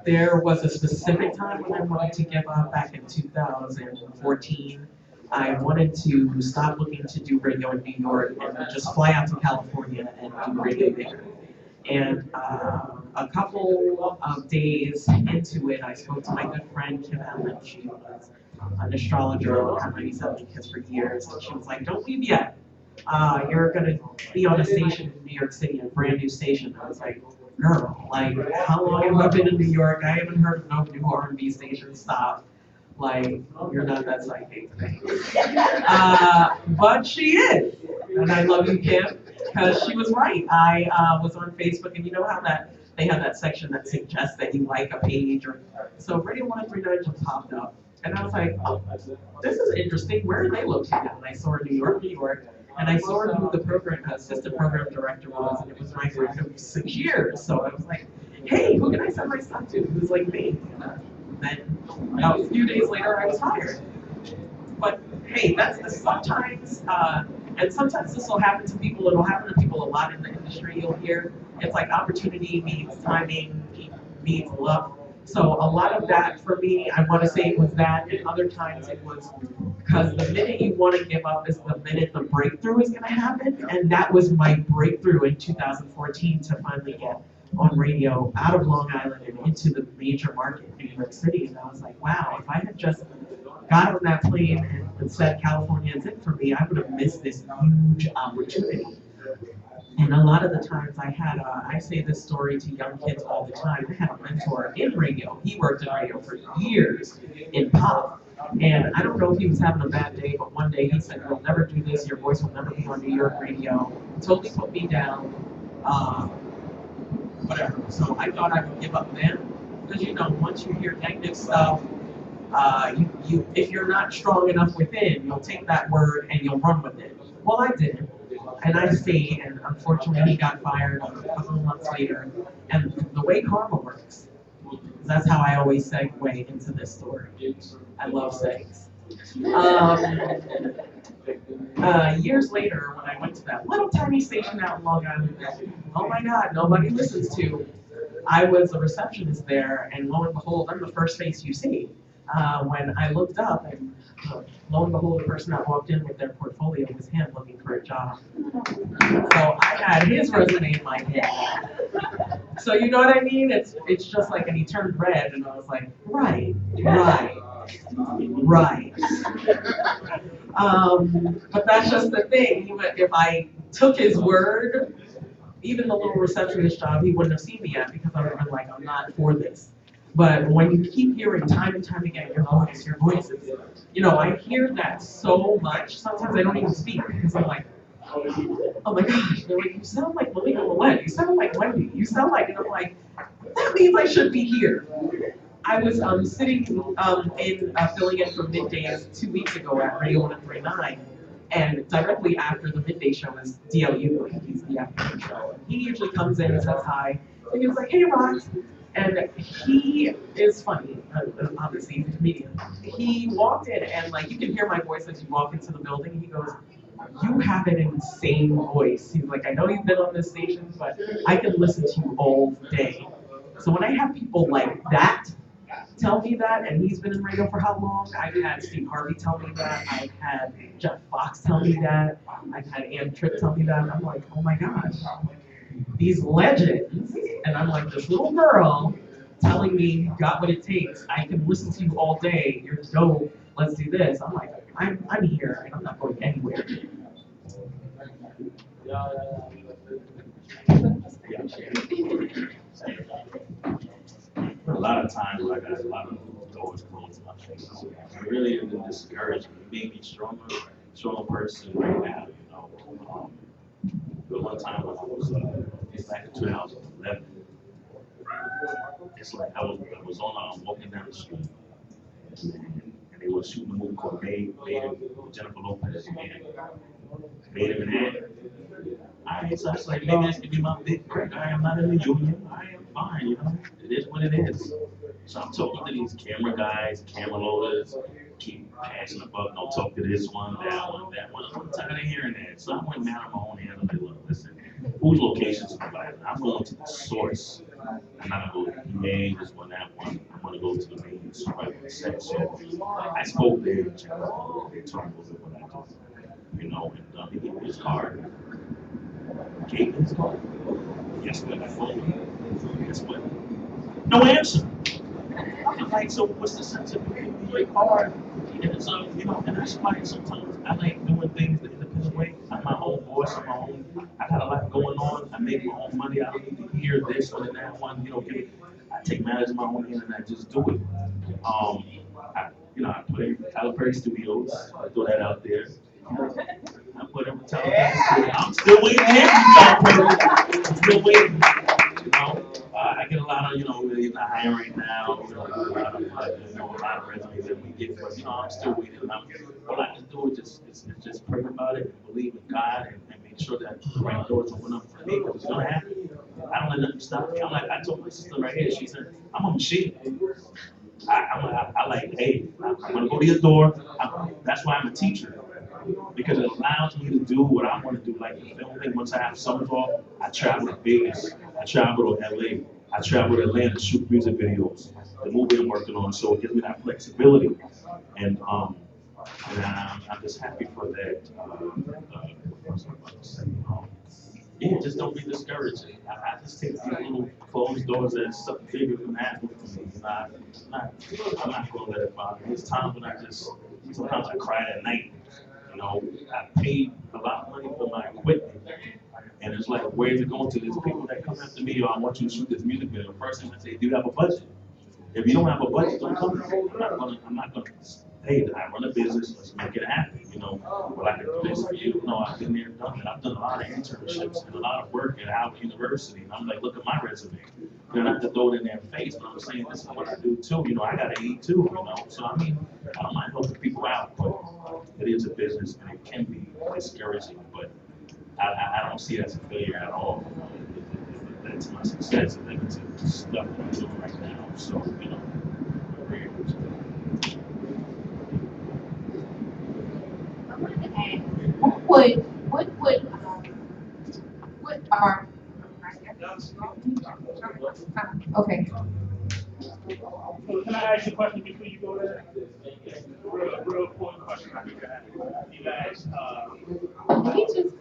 There was a specific time when I wanted to give up back in 2014. I wanted to stop looking to do radio in New York and just fly out to California and do radio there. And a couple of days into it, I spoke to my good friend Kim Allen. She was an astrologer on Hot 97 Kids for years, and she was like, "Don't leave yet. You're gonna be on a station in New York City, a brand new station." I was like, "Girl, like, how long have I been in New York? I haven't heard of no new R&B station. Stop. Like, you're not that psychic." But she is, and I love you, Kim, because she was right. I was on Facebook, and you know how that they have that section that suggests that you like a page, or so Radio 139 just popped up, and I was like, "Oh, this is interesting. Where are they located?" And I saw in New York, New York. And I saw who the program, assistant program director was, and it was my friend of 6 years. So I was like, "Hey, who can I send my stuff to?" Who's like me. And then a few days later, I was hired. But hey, that's the sometimes, and sometimes this will happen to people. It'll happen to people a lot in the industry. You'll hear it's like opportunity meets timing meets luck. So a lot of that for me, I want to say it was that, and other times it was because the minute you want to give up is the minute the breakthrough is going to happen, and that was my breakthrough in 2014 to finally get on radio out of Long Island and into the major market in New York City. And I was like, wow, if I had just got on that plane and said California is it for me, I would have missed this huge opportunity. And a lot of the times I say this story to young kids all the time. I had a mentor in radio. He worked in radio for years in pop. And I don't know if he was having a bad day, but one day he said, "You'll never do this. Your voice will never be on New York radio." Totally put me down. Whatever. So I thought I would give up then. Because, you know, once you hear negative stuff, if you're not strong enough within, you'll take that word and you'll run with it. Well, I didn't. And I stayed, and unfortunately he got fired a couple of months later. And the way karma works, that's how I always segue into this story. I love segs. Years later, when I went to that little tiny station out in Long Island that, oh my God, nobody listens to, I was a receptionist there, and lo and behold, I'm the first face you see. When I looked up, and lo and behold, the person that walked in with their portfolio was him looking for a job. So I had his resume in my head. So you know what I mean? It's just like, and he turned red, and I was like, right. But that's just the thing. Even if I took his word, even the little receptionist job, he wouldn't have seen me at because I would have been like, I'm not for this. But when you keep hearing time and time again, your voice is, you know, I hear that so much. Sometimes I don't even speak because I'm like, oh my gosh, they're like, you sound like Malika Millette, you sound like Wendy, you sound like, and I'm like, that means I should be here. I was sitting filling in for middays 2 weeks ago at Radio 139, and directly after the midday show is DLU, he's the afternoon show. And he usually comes in and says hi, and he was like, "Hey, Rox." And he is funny, obviously he's a comedian. He walked in, and like you can hear my voice as you walk into the building. He goes, "You have an insane voice." He's like, "I know you've been on this station, but I can listen to you all day." So when I have people like that tell me that, and he's been in radio for how long? I've had Steve Harvey tell me that. I've had Jeff Fox tell me that. I've had Ann Tripp tell me that. I'm like, oh my gosh, these legends, and I'm like this little girl telling me you got what it takes. I can listen to you all day. You're dope. Let's do this. I'm like, I'm here, and I'm not going anywhere. A lot of times, I got a lot of doors closed in my face. It really isn't discouraging. It made me stronger person right now, you know. But one time when I was, it's back in 2011, it's like I was on, walking down the street, and they were shooting a movie called Made with Jennifer Lopez, and Made him an actor. So I was like, maybe this could be my big break. I am not in the union. I am fine, you know. It is what it is. So I'm talking to these camera guys, camera loaders, keep passing the buck, don't talk to this one, that one, that one. I'm tired of hearing that. So I went down on my own hands and I said, look, listen, whose location is provided? I'm going to the source. I'm not gonna go to the EA, this one, that one. I'm gonna go to the main supervisor set. So I spoke there, checked out, they told me a little bit what I do. You know, and he gave me his card. Gave me his card. Guess what? I phoned him. Guess what? No answer. I'm like, so what's the sense of giving me your card? And so, you know, and that's why sometimes I like doing things the independent way. I'm my own boss, I'm my own, I got a lot going on. I make my own money. I don't need to hear this or that one, you know, I take matters in my own hand and I just do it. I play Tyler Perry Studios. I throw that out there. I put him in Tyler Perry Studios. I'm still waiting here for Tyler Perry. I'm still waiting. You know, I get a lot of, he's not hiring right now. A lot of resumes that we get, but I'm still waiting. All I can do is just pray about it and believe in God and make sure that the right doors open up for me because it's gonna happen. I don't let nothing stop me. I told my sister right here. She said, "I'm a machine. I like, hey, I'm gonna go to your door. That's why I'm a teacher." Because it allows me to do what I want to do. Like the film thing, once I have summers off, I travel to Vegas, I travel to LA, I travel to Atlanta, shoot music videos, the movie I'm working on. So it gives me that flexibility. And I'm just happy for that. What was I about to say? Yeah, just don't be discouraged. I just take these little closed doors as something bigger can happen for me. I'm not going to let it bother me. There's times when sometimes I cry at night. I paid a lot of money for my equipment. And it's like, where's it going to? There's people that come after me, I want you to shoot this music video. First thing I say, do you have a budget? If you don't have a budget, don't come to me. I'm not gonna hey, I run a business, let's make it happen. Well, I can do this for you. No, I've been there, done that. I've done a lot of internships and a lot of work at Howard University. And I'm like, look at my resume. Not to throw it in their face, but I'm saying this is what I do too. I gotta eat too, So I don't mind helping people out, but it is a business and it can be discouraging, but I don't see it as a failure at all. That's my success and that's the stuff that I'm doing right now. So, I'm very good. I wanted to ask, what are, okay. Can I ask you a question before you go there? Real important question I need to ask. You asked, He just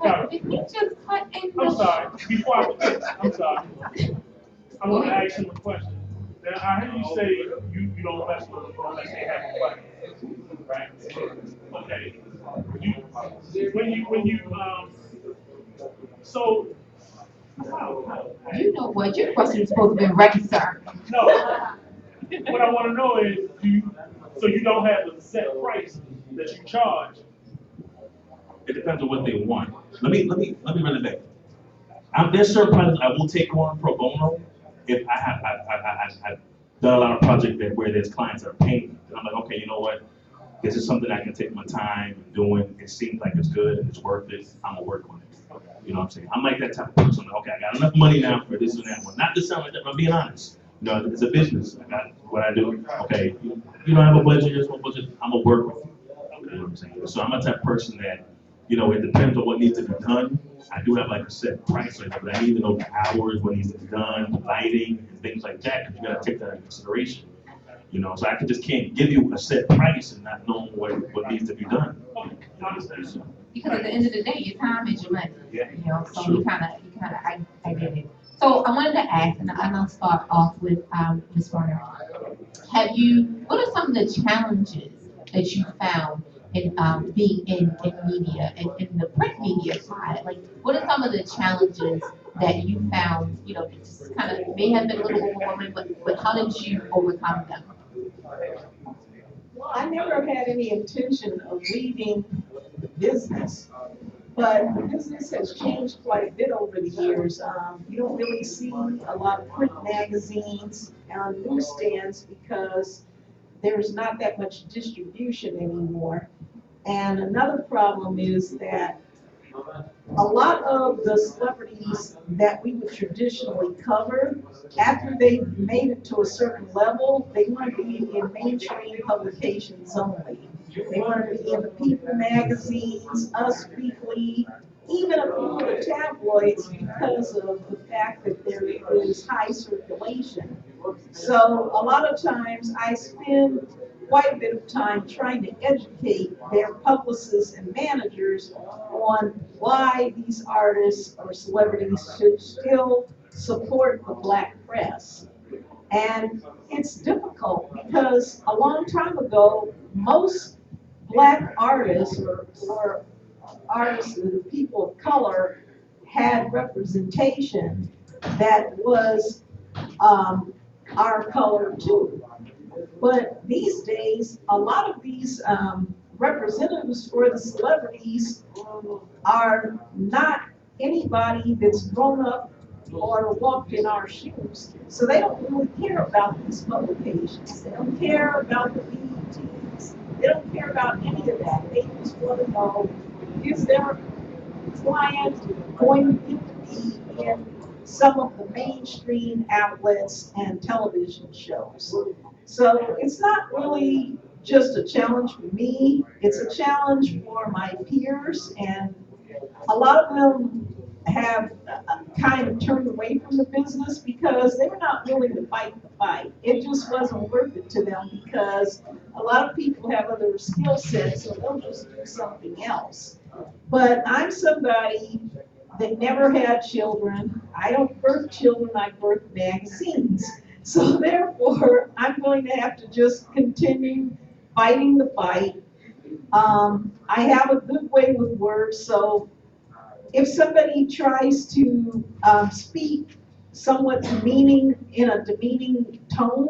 cut in the. I'm sorry, before I forget, I'm sorry. I want to ask him a question. Now, I heard you say you don't mess with them unless they have a question, right? Okay. So, You know what, your question is supposed to be ready, sir. no, what I want to know is, so you don't have a set price that you charge? It depends on what they want. Let me run it back. There's certain projects I will take on pro bono if I've done a lot of projects where there's clients that are paying me. And I'm like, okay, you know what? This is something I can take my time and doing. It seems like it's good and it's worth it. I'm gonna work on it. You know what I'm saying? I'm like that type of person. Okay, I got enough money now for this and that one. Not to sound like that, but I'm being honest. It's a business. I got what I do. Okay, you don't have a budget, here's one budget. I'm gonna work with you. You know what I'm saying? So I'm a type of person that, it depends on what needs to be done. I do have like a set price, but I need to know the hours, what needs to be done, the lighting, and things like that, because you gotta take that into consideration. So I can't give you a set price and not know what needs to be done. Because at the end of the day, your time is your money. Yeah. So Sure. I get it. So I wanted to ask, and I'll start off with Ms. Warner. What are some of the challenges that you found in being in media and in the print media side? Like, what are some of the challenges that you found, just kind of may have been a little overwhelming, but how did you overcome them? Well, I never had any intention of leaving the business, but the business has changed quite a bit over the years. You don't really see a lot of print magazines on newsstands because there's not that much distribution anymore. And another problem is that a lot of the celebrities that we would traditionally cover, after they've made it to a certain level, they want to be in mainstream publications only. They want to be in the People magazines, Us Weekly, even a few of the tabloids because of the fact that there is high circulation. So a lot of times I spend quite a bit of time trying to educate their publicists and managers on why these artists or celebrities should still support the black press. And it's difficult because a long time ago, most black artists or artists and people of color had representation that was our color too. But these days, a lot of these representatives for the celebrities are not anybody that's grown up or walked in our shoes. So they don't really care about these publications. They don't care about the BETs. They don't care about any of that. They just want to know, is their client going to get to be in some of the mainstream outlets and television shows? So it's not really just a challenge for me. It's a challenge for my peers, and a lot of them have kind of turned away from the business because they were not willing to fight the fight. It just wasn't worth it to them because a lot of people have other skill sets, so they'll just do something else. But I'm somebody that never had children. I don't birth children, I birth magazines. So therefore, I'm going to have to just continue fighting the fight. I have a good way with words, so if somebody tries to speak somewhat demeaning in a demeaning tone,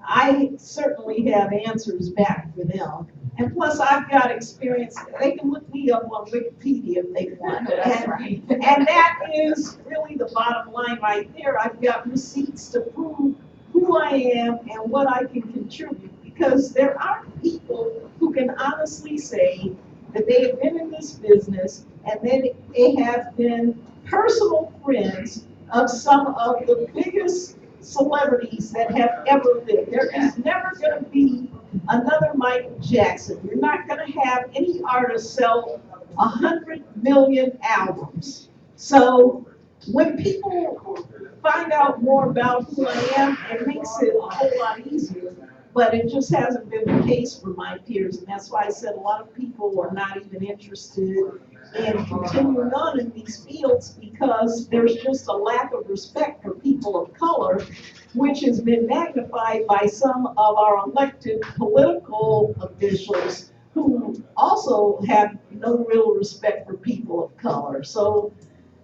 I certainly have answers back for them. And plus, I've got experience. They can look me up on Wikipedia if they want. And that is really the bottom line right there. I've got receipts to prove who I am and what I can contribute. Because there are people who can honestly say that they have been in this business and then they have been personal friends of some of the biggest celebrities that have ever lived. There is never going to be another Michael Jackson. You're not going to have any artist sell 100 million albums. So when people find out more about who I am, it makes it a whole lot easier. But it just hasn't been the case for my peers, and that's why I said a lot of people are not even interested in continuing on in these fields because there's just a lack of respect for people of color, which has been magnified by some of our elected political officials who also have no real respect for people of color. So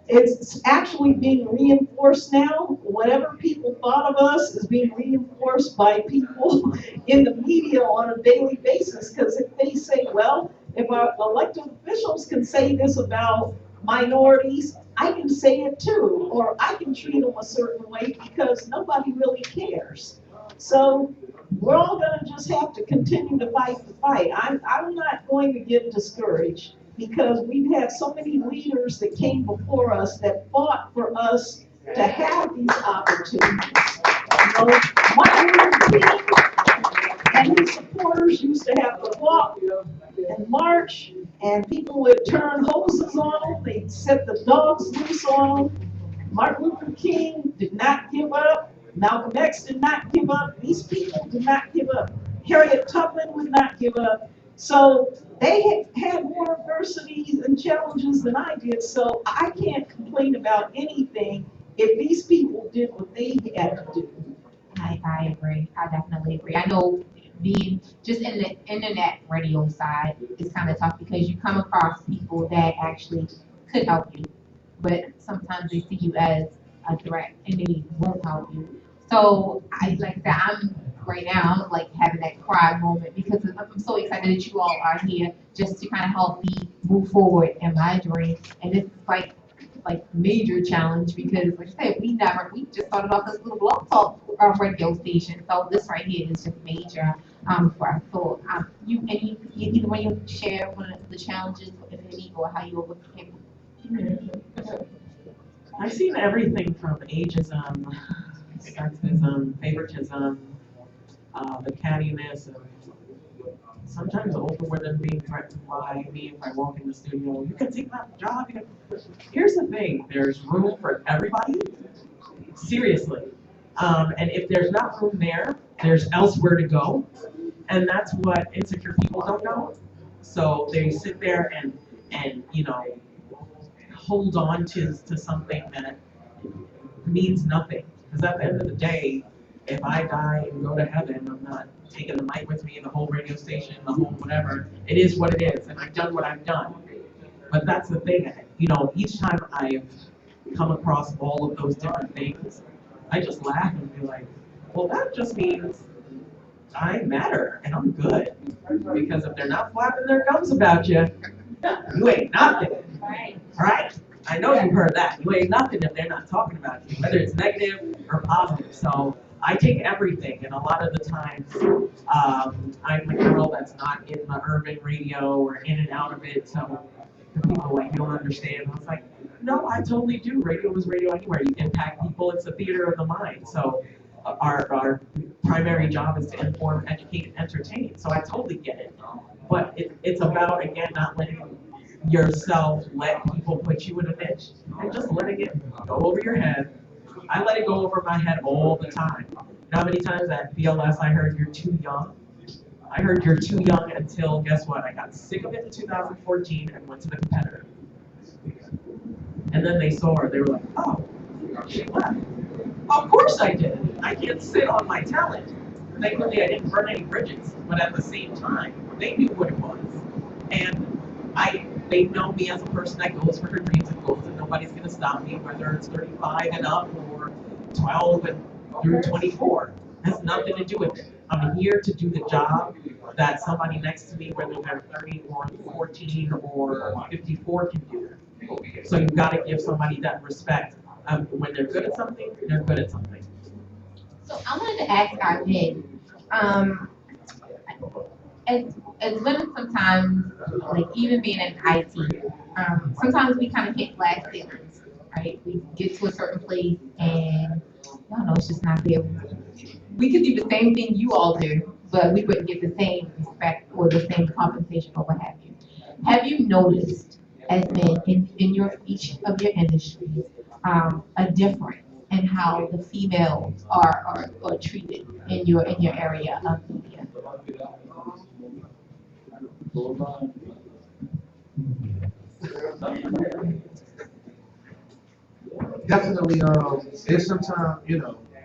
it's actually being reinforced now. Whatever people thought of us is being reinforced by people in the media on a daily basis. Because if they say, well, if our elected officials can say this about minorities, I can say it too. Or I can treat them a certain way because nobody really cares. So we're all going to just have to continue to fight the fight. I'm not going to get discouraged because we've had so many leaders that came before us that fought for us to have these opportunities. You know, Martin Luther King and his supporters used to have to walk and march, and people would turn hoses on them, they'd set the dogs loose on them. Martin Luther King did not give up. Malcolm X did not give up. These people did not give up. Harriet Tubman would not give up. So they had more adversities and challenges than I did. So I can't complain about anything if these people did what they had to do. I agree. I definitely agree. I know being just in the internet radio side is kind of tough because you come across people that actually could help you, but sometimes they see you as a threat and they won't help you. So I like that. I'm right now I'm like having that cry moment because I'm so excited that you all are here just to kind of help me move forward in my dream. And this is like major challenge because like I said, we just started off this little blog talk radio station. So this right here is just major for us. So you either one you share one of the challenges if any or how you overcame. I've seen everything from ageism, sexism, favoritism, the cattiness of sometimes over with them being threatened by me if I walk in the studio. You can take that job. Here's the thing: there's room for everybody. Seriously. And if there's not room there, there's elsewhere to go. And that's what insecure people don't know. So they sit there and hold on to something that means nothing. Because at the end of the day, if I die and go to heaven, I'm not taking the mic with me, the whole radio station, the whole whatever. It is what it is, and I've done what I've done. But that's the thing, each time I've come across all of those different things, I just laugh and be like, well, that just means I matter and I'm good. Because if they're not flapping their gums about you, you ain't nothing. Right. Right? I know you've heard that. You ain't nothing if they're not talking about you, whether it's negative or positive. So I take everything, and a lot of the times, I'm the girl that's not in the urban radio or in and out of it. So the people are like, you don't understand. I was like, no, I totally do. Radio is radio anywhere. You impact people. It's a theater of the mind. So our primary job is to inform, educate, and entertain. So I totally get it. But it's about, again, not letting yourself let people put you in a niche and just letting it go over your head. I let it go over my head all the time. You know how many times at B.O.S. I heard you're too young? I heard you're too young until, guess what? I got sick of it in 2014 and went to the competitor. And then they saw her, they were like, oh, she left. Of course I did. I can't sit on my talent. Thankfully, I didn't burn any bridges, but at the same time, they knew what it was. And they know me as a person that goes for her dreams and goals, and nobody's going to stop me, whether it's 35 and up or 12 and through 24. It has nothing to do with it. I'm here to do the job that somebody next to me, whether they're 30 or 14 or 54, can do. So you've got to give somebody that respect. When they're good at something, they're good at something. So I wanted to ask our men, as women sometimes, like even being in IT, sometimes we kind of hit glass ceilings, right? We get to a certain place and, I don't know, it's just not there. We could do the same thing you all do, but we wouldn't get the same respect or the same compensation or what have you. Have you noticed, as men in each of your industries, a difference in how the females are treated in your area of media? Definitely, there's sometimes,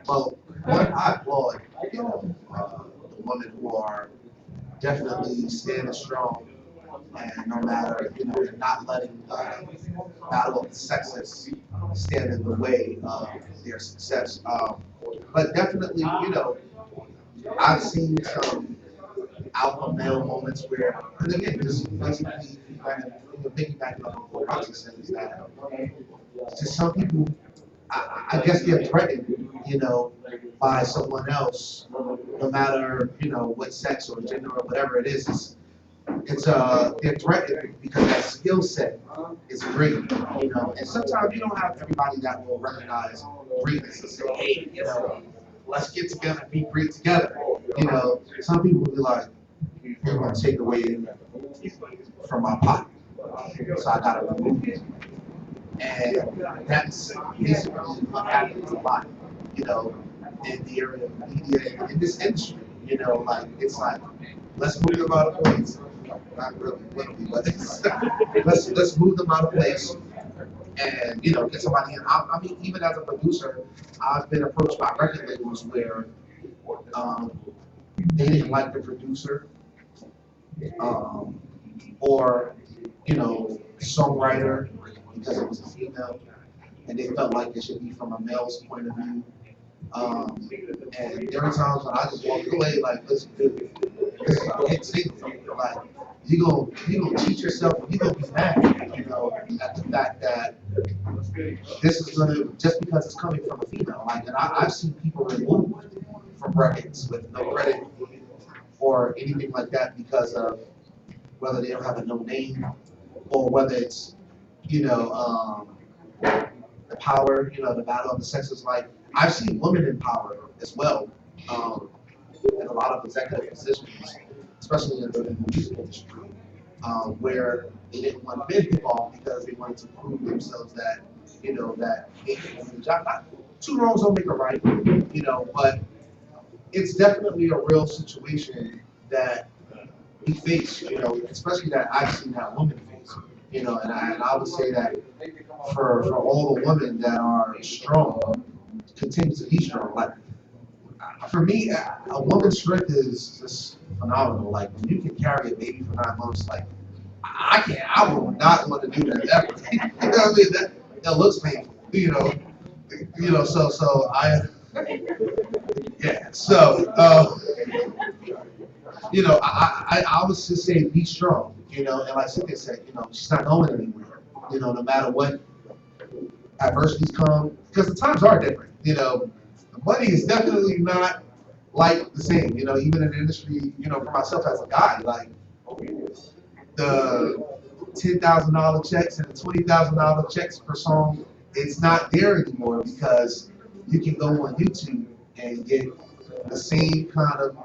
well, one, I applaud, the women who are definitely standing strong and no matter, they're not letting, battle of the sexes stand in the way of their success. But definitely, I've seen some alpha male moments where, and again, this is basically piggybacking on what Roxy said, is that to some people, I guess they're threatened, by someone else, no matter, what sex or gender or whatever it is. They're threatened because that skill set is great, and sometimes you don't have everybody that will recognize greatness and say, hey, let's get together and be great together. Some people will be like, you're gonna take away from my pocket, so I gotta remove it. And that's basically what happens a lot, in the area of media, in this industry, it's like, let's move them out of place. Not really, literally, but let's move them out of place and, get somebody in. I mean, even as a producer, I've been approached by record labels where, they didn't like the producer, or, songwriter because it was a female, and they felt like it should be from a male's point of view. And there were times when I just walked away like, listen, dude, this is a hit single. Like, you gonna teach yourself, you gonna be mad, at the fact that this is gonna, just because it's coming from a female. Like, and I've seen people removed from records with no credit or anything like that because of whether they don't have a no name or whether it's, the power, the battle of the sexes. Like, I've seen women in power as well, in a lot of executive positions, especially in the music industry, where they didn't want men involved because they wanted to prove themselves that, that they can do the job. Not, two wrongs don't make a right, but it's definitely a real situation that we face, especially that I've seen that women face, and I would say that for all the women that are strong, continue to be strong. Like, for me, a woman's strength is just phenomenal. Like, when you can carry a baby for 9 months, like, I can't, I would not want to do that ever. You know what I mean? That looks painful, so yeah, I would just say be strong, and like Cynthia said, she's not going anywhere, no matter what adversities come, because the times are different, the money is definitely not like the same, even in the industry, for myself as a guy, like the $10,000 checks and the $20,000 checks per song, it's not there anymore because you can go on YouTube and get the same kind of,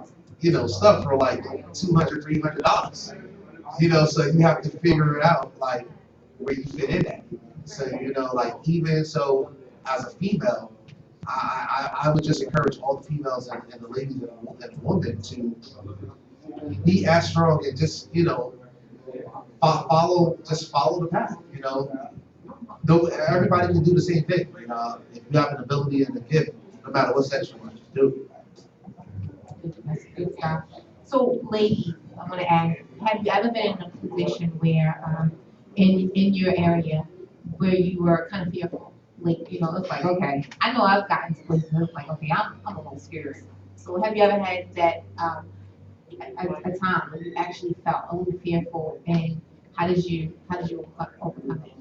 stuff for like $200, $300. So you have to figure it out, like where you fit in at. So like even so, as a female, I would just encourage all the females and the ladies and women to be as strong and just follow the path. Though everybody can do the same thing. If you have an ability and a gift, no matter what sex you want to do. That's good stuff. So, ladies, I'm gonna ask: have you ever been in a position where, in your area, where you were kind of fearful? Like, it's like, okay, I know I've gotten to places where it's like, okay, I'm a little scared. So, have you ever had that a time when you actually felt a little fearful, and how did you overcome it?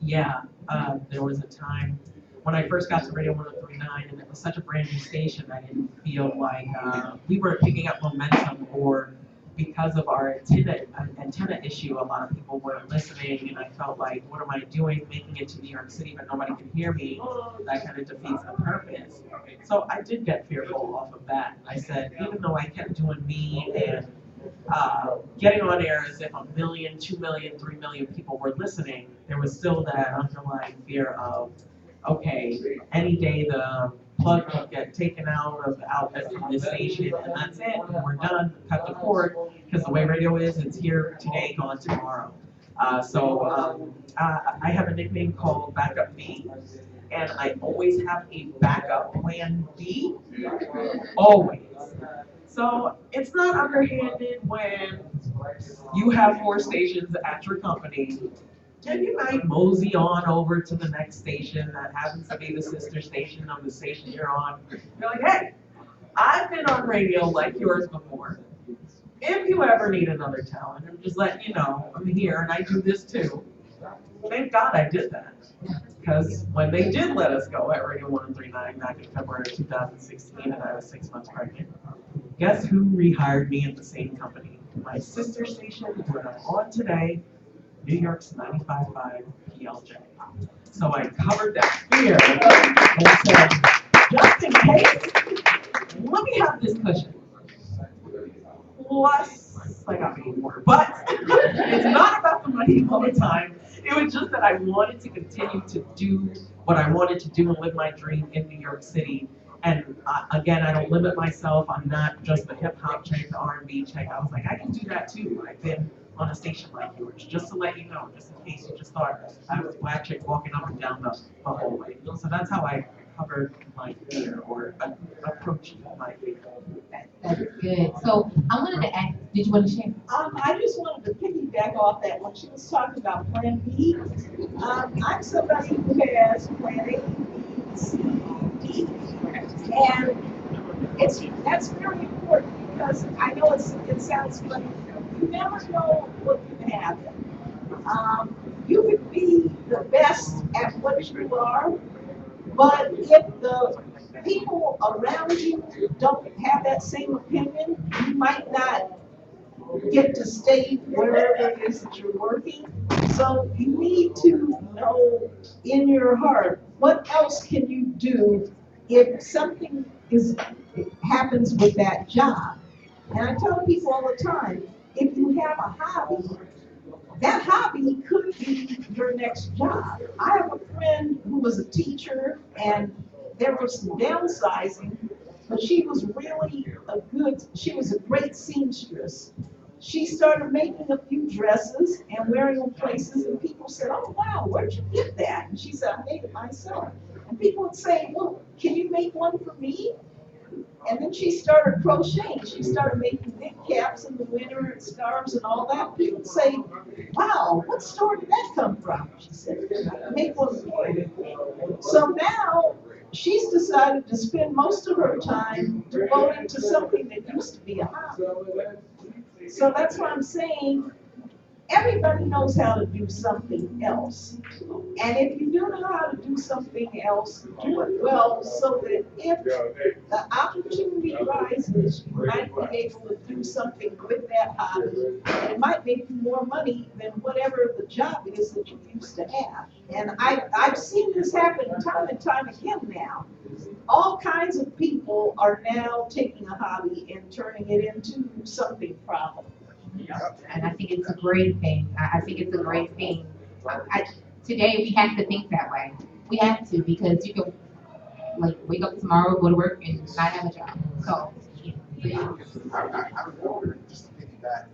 Yeah, there was a time when I first got to Radio 103.9, and it was such a brand new station. I didn't feel like we were picking up momentum, or because of our antenna issue, a lot of people weren't listening, and I felt like, what am I doing, making it to New York City, but nobody can hear me? That kind of defeats the purpose. So I did get fearful off of that. I said, even though I kept doing me and getting on air as if 1 million, 2 million, 3 million people were listening, there was still that underlying fear of, okay, any day the plug will get taken out of the outlet from this station, and that's it, and we're done, cut the cord, because the way radio is, it's here today, gone tomorrow. I have a nickname called Backup B, and I always have a backup plan B, always. So it's not underhanded when you have 4 stations at your company, and you might mosey on over to the next station that happens to be the sister station of the station you're on. You're like, hey, I've been on radio like yours before. If you ever need another talent, I'm just letting you know, I'm here and I do this too. Thank God I did that. Because when they did let us go at Radio 103.9 back in February of 2016, and I was 6 months pregnant, guess who rehired me at the same company? My sister station, where I'm on today, New York's 95.5 PLJ. So I covered that fear and said, just in case, let me have this cushion. Plus, I got paid more. But it's not about the money all the time. It was just that I wanted to continue to do what I wanted to do and live my dream in New York City. And again, I don't limit myself. I'm not just the hip hop chick, the R&B chick. I was like, I can do that too. I've been on a station like yours, just to let you know, just in case you just thought I was a black chick walking up and down the hallway. So that's how I covered my fear, or approached my fear. That's good. So I wanted to ask, did you want to share? I just wanted to piggyback off that when she was talking about Plan B. I'm somebody who has Plan A, B, C, D, and that's very important because I know it sounds funny. You never know what can happen. You could be the best at what you are, but if the people around you don't have that same opinion, you might not get to stay wherever it is that you're working. So you need to know in your heart, what else can you do if something happens with that job, and I tell people all the time, if you have a hobby, that hobby could be your next job. I have a friend who was a teacher, and there was some downsizing, but she was she was a great seamstress. She started making a few dresses and wearing them places, and people said, "Oh, wow, where'd you get that?" And she said, "I made it myself." And people would say, "Well, can you make one for me?" And then she started crocheting. She started making knit caps in the winter and scarves and all that. People say, "Wow, what store did that come from?" She said, "I made one for you." So now she's decided to spend most of her time devoted to something that used to be a hobby. So that's what I'm saying. Everybody knows how to do something else. And if you do know how to do something else, do it well so that if the opportunity arises, you might be able to do something with that hobby. And it might make you more money than whatever the job is that you used to have. And I've seen this happen time and time again now. All kinds of people are now taking a hobby and turning it into something profitable. And I think it's a great thing. I think it's a great thing. Today we have to think that way. We have to because you can like wake up tomorrow, go to work, and not have a job. So, yeah. I remember just to piggyback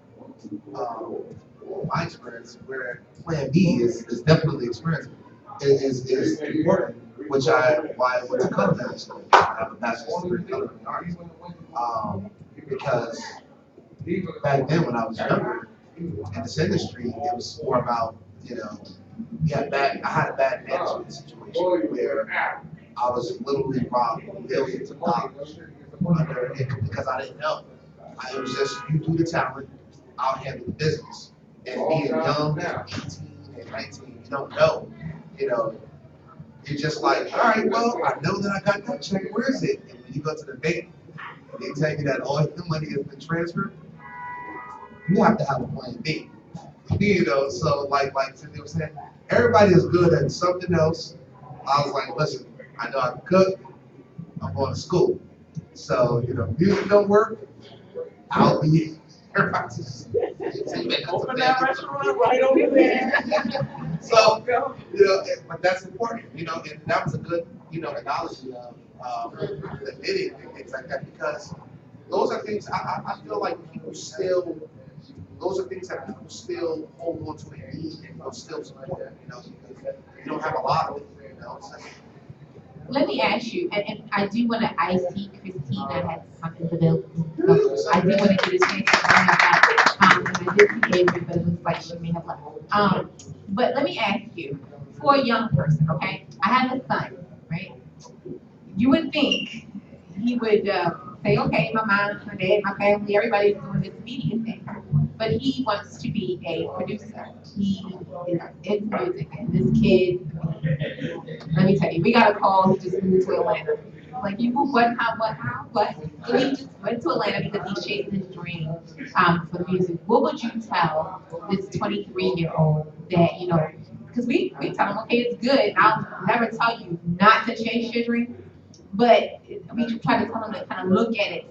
my experience where Plan B is definitely experience is important, why I went to culinary school. I have a bachelor's degree in culinary arts. Because back then when I was younger in this industry, it was more about, I had a bad management situation where I was literally robbed millions of dollars under it because I didn't know. It was just, you do the talent, I'll handle the business. And being young, 18 and 19, you don't know, you're just like, all right, well, I know that I got that check, where is it? And when you go to the bank, they tell you that all your money has been transferred, you have to have a plan B. So like Cindy was saying, everybody is good at something else. I was like, listen, I know I can cook, I'm going to school. So, music don't work, I'll be Open that restaurant right over there. So, but that's important, and that was a good, analogy of the knitting and things like that, because those are things I feel like those are things that people still hold on to and need and will still support, because you don't have a lot of it, So. Let me ask you, and I do want to. I see Christina has come in the building, so I do want to get a chance to bring her back. And I did see Adrian, but it looks like she may have left. But let me ask you, for a young person, okay? I have a son, right? You would think he would say, okay, my mom, my dad, my family, everybody's doing this media thing. But he wants to be a producer. He is into music. And this kid, let me tell you, we got a call, he just moved to Atlanta. Like, you moved what, how, what? So he just went to Atlanta because he's chasing his dream for the music. What would you tell this 23-year-old that, because we tell him, okay, it's good. And I'll never tell you not to chase your dream. But we try to tell them to kind of look at it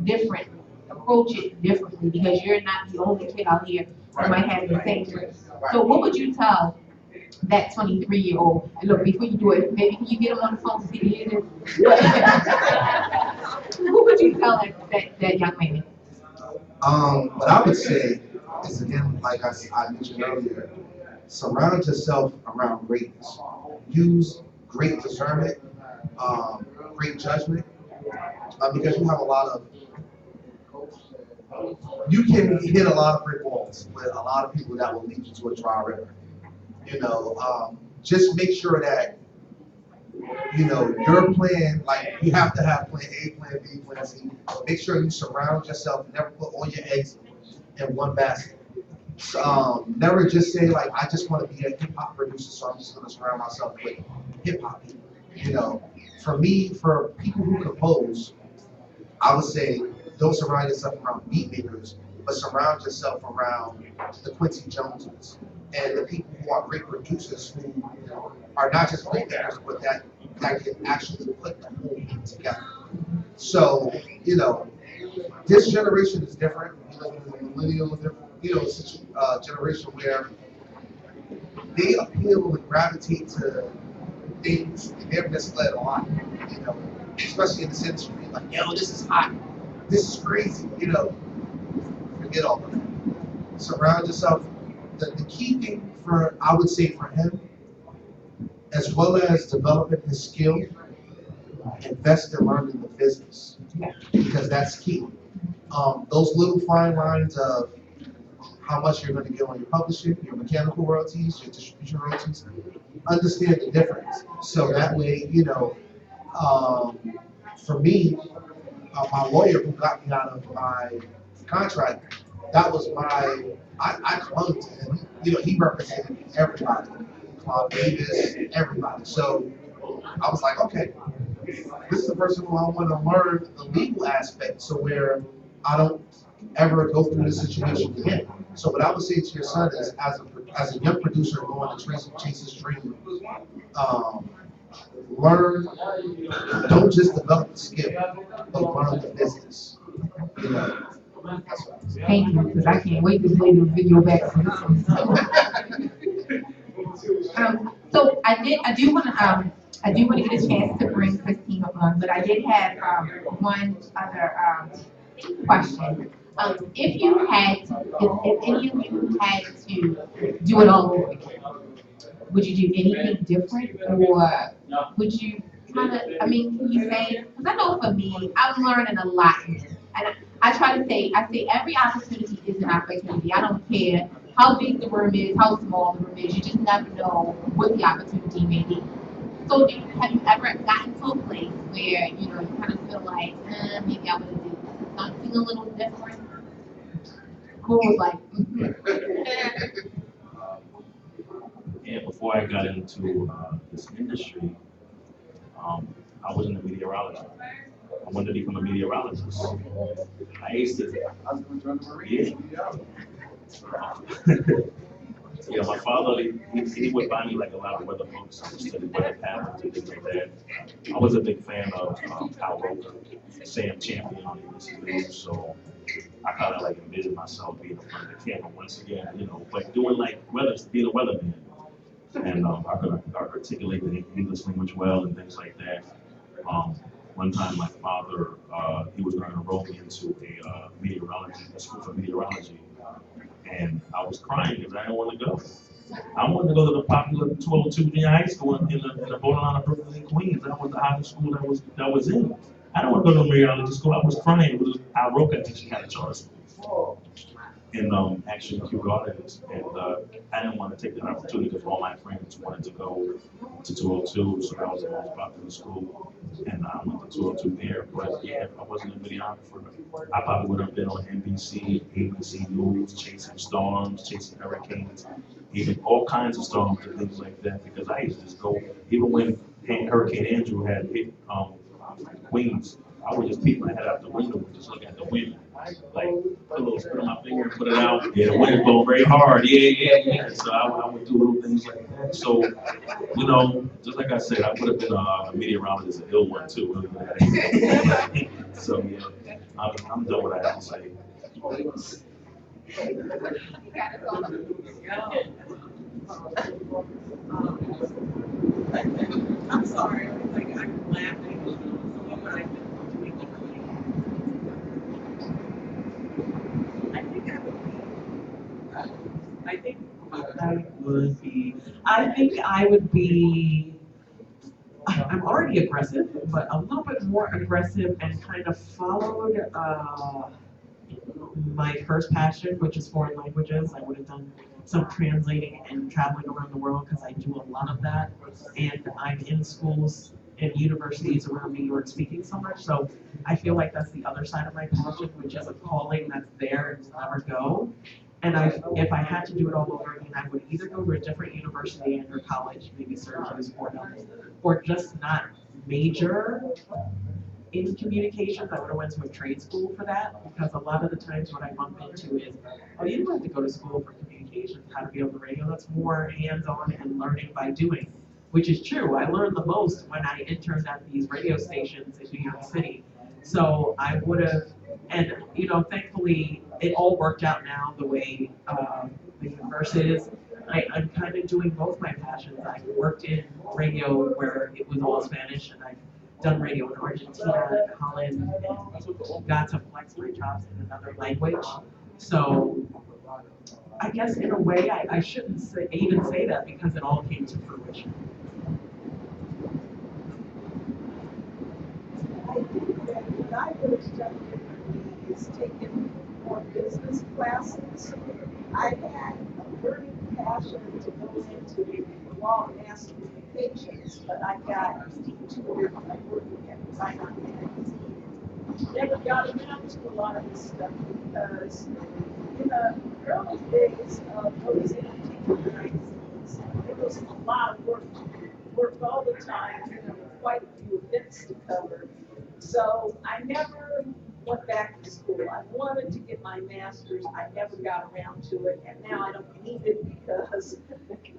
differently, approach it differently, because you're not the only kid out here that might have the same dream. So what would you tell that 23-year-old? And look, before you do it, maybe can you get them on the phone so you can hear this? What would you tell that young man? What I would say is, again, like I mentioned earlier, surround yourself around greatness. Use great discernment, great judgment, because you have a lot of, you can hit a lot of brick walls with a lot of people that will lead you to a dry river. Just make sure that, your plan, like you have to have plan A, plan B, plan C. Make sure you surround yourself, never put all your eggs in one basket. Never just say like, I just want to be a hip hop producer, so I'm just going to surround myself with hip hop people. For me, for people who compose, I would say don't surround yourself around beat makers, but surround yourself around the Quincy Joneses and the people who are great producers who are not just great makers, but that that can actually put the whole thing together. So, this generation is different. We live in a millennial, generation where they appeal and gravitate to things and they're misled a lot. You know, especially in this industry, like, yo, this is hot, this is crazy. Forget all of that. Surround yourself. The key thing I would say for him, as well as developing his skill, invest in learning the business because that's key. Those little fine lines of how much you're going to get on your publishing, your mechanical royalties, your distribution royalties, understand the difference. So that way, for me, my lawyer who got me out of my contract, that was I clung to him. He represented everybody, Claude Davis, everybody. So I was like, okay, this is the person who I want to learn the legal aspect, so where I don't ever go through this situation again. So what I would say to your son is, as a young producer going to chase his dream, learn, don't just develop the skill, but learn the business. That's what I say. Thank you, because I can't wait to play the video back for this one. So I do want to get a chance to bring Christina on, but I did have one other question. If you had to, if any of you had to do it all over again, would you do anything different, or would you kind of? I mean, can you say? Because I know for me, I'm learning a lot, and I try to say, every opportunity is an opportunity. I don't care how big the room is, how small the room is. You just never know what the opportunity may be. So, have you ever gotten to a place where you kind of feel like, maybe I would do something a little different? Who was like, And before I got into this industry, I was in the meteorology. I wanted to become a meteorologist. I used to, yeah. Yeah, my father, he would buy me like a lot of weather books to study weather patterns and things like that. I was a big fan of Kyle Roker, Sam Champion on ABC News, so I kind of like envisioned myself being in front of the camera once again, but doing like being a weatherman. And I could articulate the English language well and things like that. One time, my father, he was going to enroll me into a school for meteorology, and I was crying because I didn't want to go. I wanted to go to the popular 1202 junior high school in the borderline of Brooklyn and Queens. That was the highest school that was in. I didn't want to go to a meteorology school. I was crying. It was Al Roker actually had a charter school in actually Kew Gardens, and I didn't want to take that opportunity because all my friends wanted to go to 202, so that was the most popular school, and I went to 202 there. But yeah, if I wasn't a videographer, I probably would have been on NBC, ABC News, chasing storms, chasing hurricanes, even all kinds of storms and things like that. Because I used to just go, even when Hurricane Andrew had hit Queens, I would just peep my head out the window and just look at the wind. Like, put a little spit on my finger and put it out. Yeah, the wind blowing very hard. Yeah. So I would do little things like that. So, just like I said, I would have been a meteorologist, an ill one too. So, yeah, I'm done with what I have to say. I'm sorry, I'm laughing. So what would I do? I think I would be, I'm already aggressive, but a little bit more aggressive and kind of followed my first passion, which is foreign languages. I would have done some translating and traveling around the world because I do a lot of that. And I'm in schools and universities around New York speaking so much. So I feel like that's the other side of my passion, which is a calling that's there and will never go. And if I had to do it all over again, I would either go to a different university and or college, maybe Syracuse or just not major in communications. I would have went to a trade school for that because a lot of the times what I bump into is, oh, you don't have to go to school for communications, how to be on the radio. That's more hands-on and learning by doing. which is true. I learned the most when I interned at these radio stations in New York City. So I would have, and thankfully it all worked out now the way the universe is. I'm kind of doing both my passions. I worked in radio where it was all Spanish, and I've done radio in Argentina and Holland, and got to flex my jobs in another language. So I guess in a way I shouldn't even say that because it all came to fruition. I think that what I would have done differently is taken more business classes. I had a burning passion to go into law massifications, but I got detoured by working at Zion Magazine. Never got around to a lot of this stuff because in the early days of those entertainment magazines, it was a lot of work all the time, and there were quite a few events to cover. So I never went back to school. I wanted to get my master's. I never got around to it, and now I don't need it because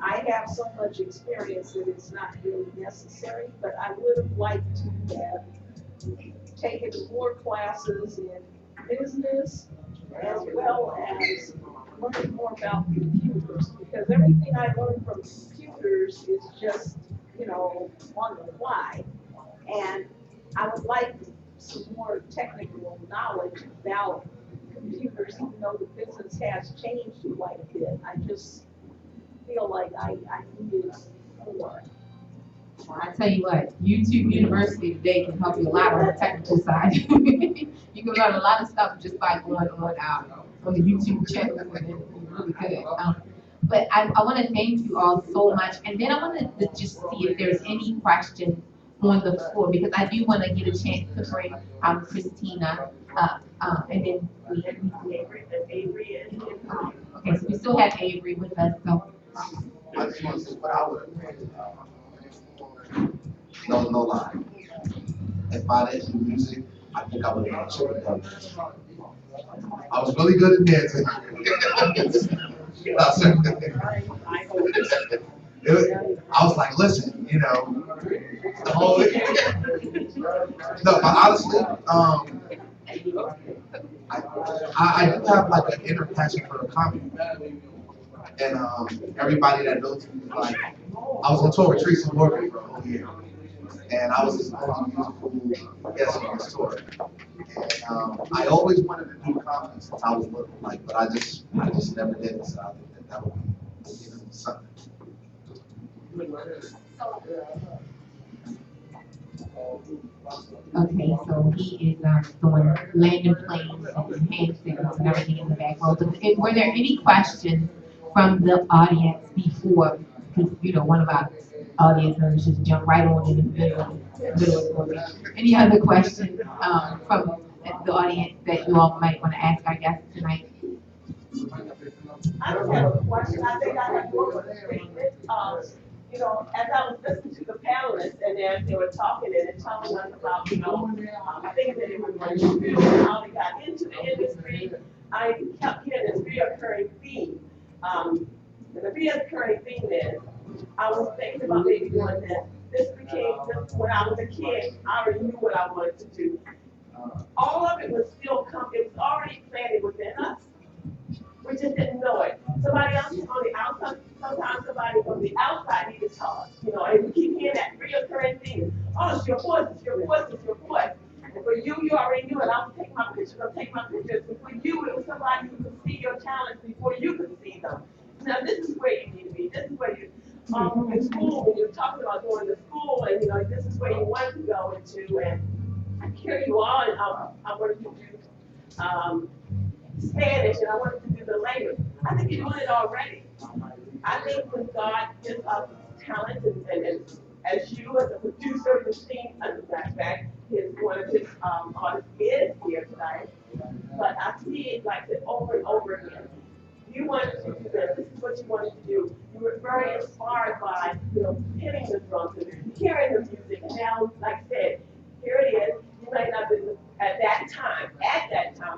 I have so much experience that it's not really necessary. But I would have liked to have taken more classes in business as well as learning more about computers, because everything I learned from computers is just, on the fly. And I would like some more technical knowledge about computers, even though the business has changed quite a bit. I just feel like I needed more. Well, I tell you what, YouTube University today can help you a lot on the technical side. You can learn a lot of stuff just by going on the YouTube channel, and you really could. But I want to thank you all so much, and then I want to just see if there's any questions on the floor, because I do want to get a chance to bring Christina up, and then Avery and okay, so we still have Avery with us, so. I just want to say what I would have no lie. If I didn't do music, I think I would have actually done this. I was really good at dancing. I was like, listen, the whole no, but honestly, I do have like an inner passion for the comedy. And everybody that knows me, like, I was on tour with Tracy Morgan for a whole year. And I was his only musical guest on this tour. And I always wanted to do comedy since I was little, like, but I just never did. So I think that would be, something. Okay, so he is doing landing planes and hand signals and everything in the back row. Were there any questions from the audience before? Because one of our audience members just jumped right on in the middle of the Any other questions from the audience that you all might want to ask our guests tonight? I just have a question. I think I have more of a statement. As I was listening to the panelists and as they were talking and telling us about, things that they were going to do and how they got into the industry, I kept hearing this reoccurring theme. And the reoccurring theme is, I was thinking about maybe doing this. This became, when I was a kid, I already knew what I wanted to do. All of it was still it was already planted within us. We just didn't know it. Somebody else on the outside, sometimes somebody from the outside needed to tell us, and we keep hearing that reoccurring thing. Oh, it's your voice, it's your voice, it's your voice. And for you, you already knew it. I'm taking my pictures, I'm taking my pictures. And for you, it was somebody who could see your talents before you could see them. Now, this is where you need to be. This is where you, in school, when you're talking about going to school, and, this is where you want to go into. And here you are, and I wanted to do, Spanish, and I wanted to do the language. I think you're doing it already. I think when God gives us talent, and as you as a producer, you've seen, as a matter of fact, one of his artists is here tonight, but I see it like this over and over again. You wanted to do this. This is what you wanted to do. You were very inspired by, hitting the drums and hearing the music. And now, like I said, here it is. You might not have been at that time,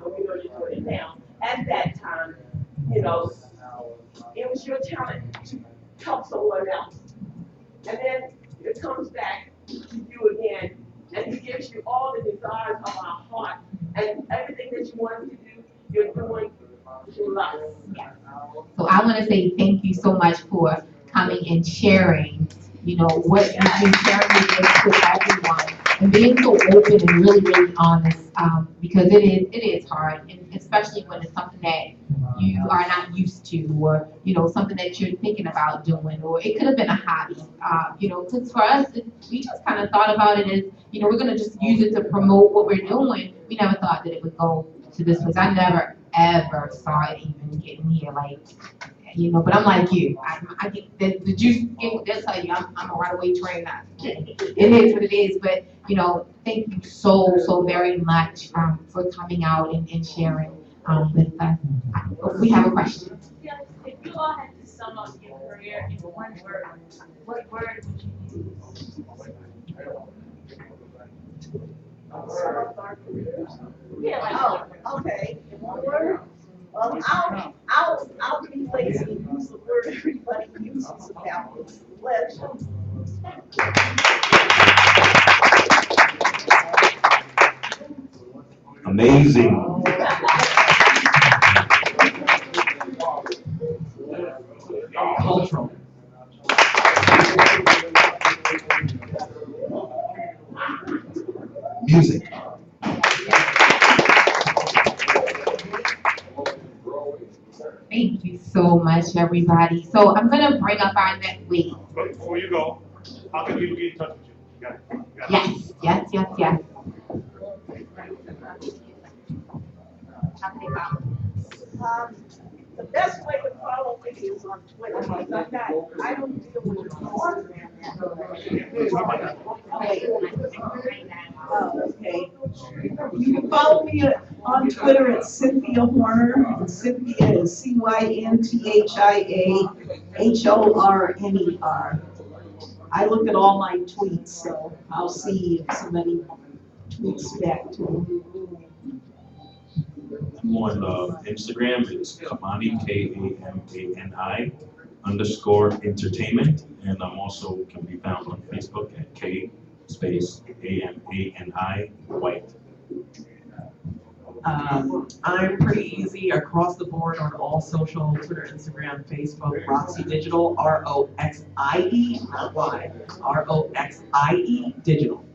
when we know you're doing it now, at that time, it was your talent to help someone else. and then it comes back to you again, and He gives you all the desires of our heart, and everything that you want to do, you're doing through love. Yes. So I want to say thank you so much for coming and sharing, what you've been sharing with everyone and being so open and really, really honest, because it is hard, and especially when it's something that you are not used to, or, something that you're thinking about doing, or it could have been a hobby, because for us, we just kind of thought about it as, we're going to just use it to promote what we're doing. We never thought that it would go to this place. I never, ever saw it even getting here, like, but I'm like you. I get the juice. They'll tell you I'm a runaway train. It is what it is. But thank you so very much for coming out and sharing with us. We have a question. Yes, if you all had to sum up your career in one word, what word would you use? Yeah, like Okay, in one word? Well, I'll be lazy and use the word everybody uses about this pleasure. Amazing. Cultural. Music. Thank you so much, everybody. So I'm gonna bring up our next week. But before you go, how can people get in touch with you? You got it. Yes. The best way to follow me is on Twitter, because I don't deal with Instagram that much. Okay. You can follow me on Twitter at Cynthia Horner. And Cynthia is CYNTHIAHORNER. I look at all my tweets, so I'll see if somebody tweets back to me. I'm on Instagram, it's Kamani, Kamani _entertainment. And I'm also can be found on Facebook at K space AMANI White. I'm pretty easy across the board on all social, Twitter, Instagram, Facebook, Roxy Digital, ROXIE, not Y, ROXIE Digital.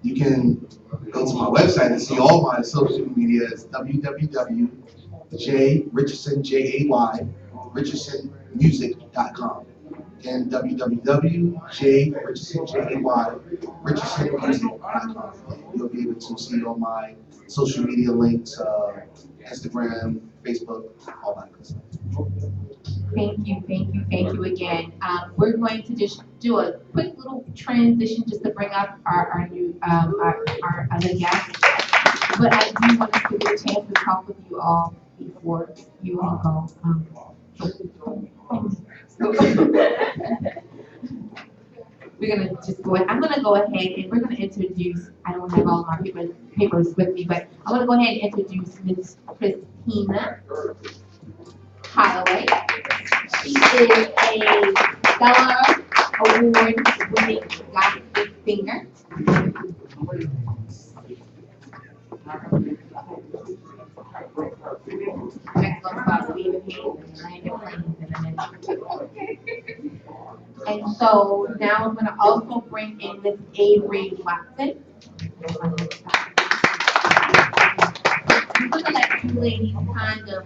You can go to my website and see all my social media. It's www.richardsonmusic.com and www.richardsonmusic.com. You'll be able to see all my social media links, Instagram, Facebook, all that good stuff. Thank you again. We're going to just do a quick little transition just to bring up our new our other guests. But I do want to give you a chance to talk with you all before you all go. We're gonna just go. I'm gonna go ahead and we're gonna introduce. I don't have all my papers with me, but I want to go ahead and introduce Miss Christina Holloway. She is a Stellar Award-winning gospel singer. Next one about Stephen Hayes and Land of Plains in a minute. And so now I'm going to also bring in Miss Avery Watson. I'm going to let you ladies kind of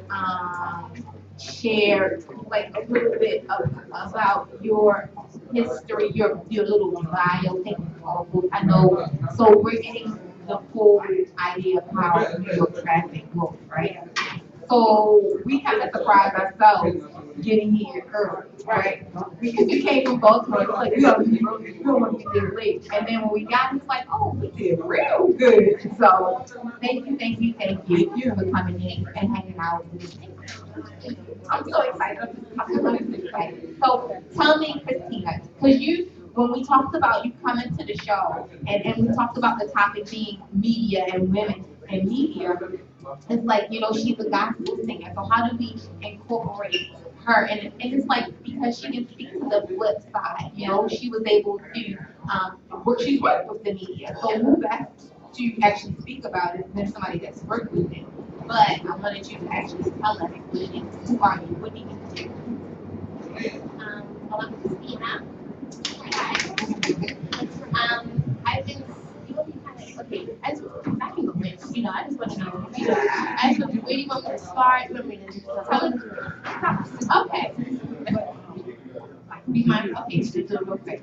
share like a little bit about your history, your little bio. I know, so we're getting the full idea of how New York traffic goes, right? So we kind of surprised ourselves getting here early, right? Because we came from Baltimore, it's like, we don't want to be there late. And then when we got here, it's like, oh, we did real good. So thank you for coming in and hanging out with me. I'm so excited. I'm so excited. So tell me, Christina, because when we talked about you coming to the show, and we talked about the topic being media and women and media, it's like, she's a gospel singer. So how do we incorporate her? And it's like, because she can speak to the flip side. You know, she was able to she's worked with the media, so who best to actually speak about it than somebody that's worked with it. But I wanted you to actually tell us what it is. Who are you? What do you do? Well, I'm Christina. Hi. I've been, you will be kind of, okay, I can go in, I just want to know, where do you want me to start? You want me to tell it? Okay. Be mindful, okay, just do it real quick.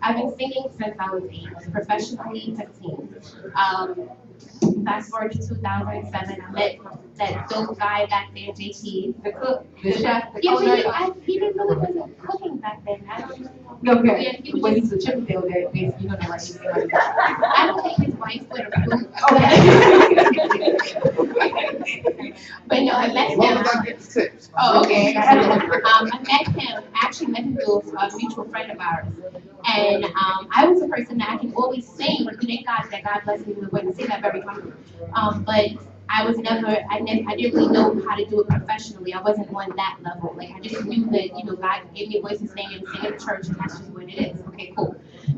I've been singing since I was 8, professionally 15. Fast forward to 2007, I met that dope guy back there, JT, the cook, the chef, the culinary. He didn't really wasn't cooking back then. I don't know. Okay. Yeah, he was When just he's a chip deal, that basically you know that like he's like I don't think his wife would approve. okay. But no, I met As long as I him. get the tips. Oh, okay. I met him, actually met him through a mutual friend of ours. And I was a person that I can always sing. Thank God that God blessed me with a way to sing that very comfortable. But I was never, I didn't really know how to do it professionally. I wasn't on that level. Like I just knew that, God gave me a voice to sing and sing at church, and that's just what it is. Okay, cool.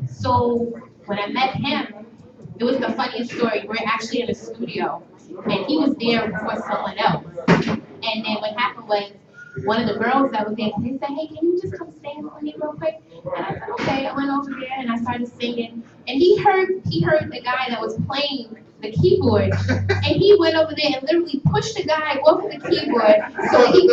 So when I met him, it was the funniest story. We're actually in a studio, and he was there before someone else. And then what happened was, one of the girls that was there, they said, hey, can you just come sing for me real quick? And I said, okay. I went over there and I started singing. And he heard the guy that was playing the keyboard. And he went over there and literally pushed the guy off of the keyboard. So he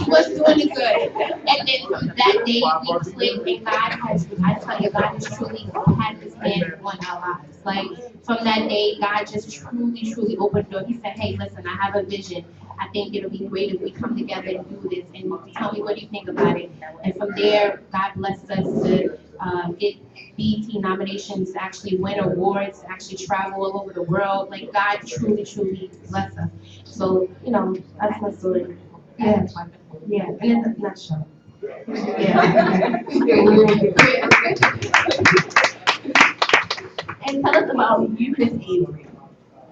was doing it good. And then from that day, we clicked, and God has, I tell you, God has truly had his hand on our lives. Like, from that day, God just truly opened the door. He said, hey, listen, I have a vision. I think it'll be great if we come together and do this, and tell me what you think about it. And from there, God blessed us to get BET nominations, actually win awards, actually travel all over the world. Like God truly blessed us. So, that's my story. Yeah. Yeah, and in a nutshell. Yeah. And tell us about you, Miss Avery.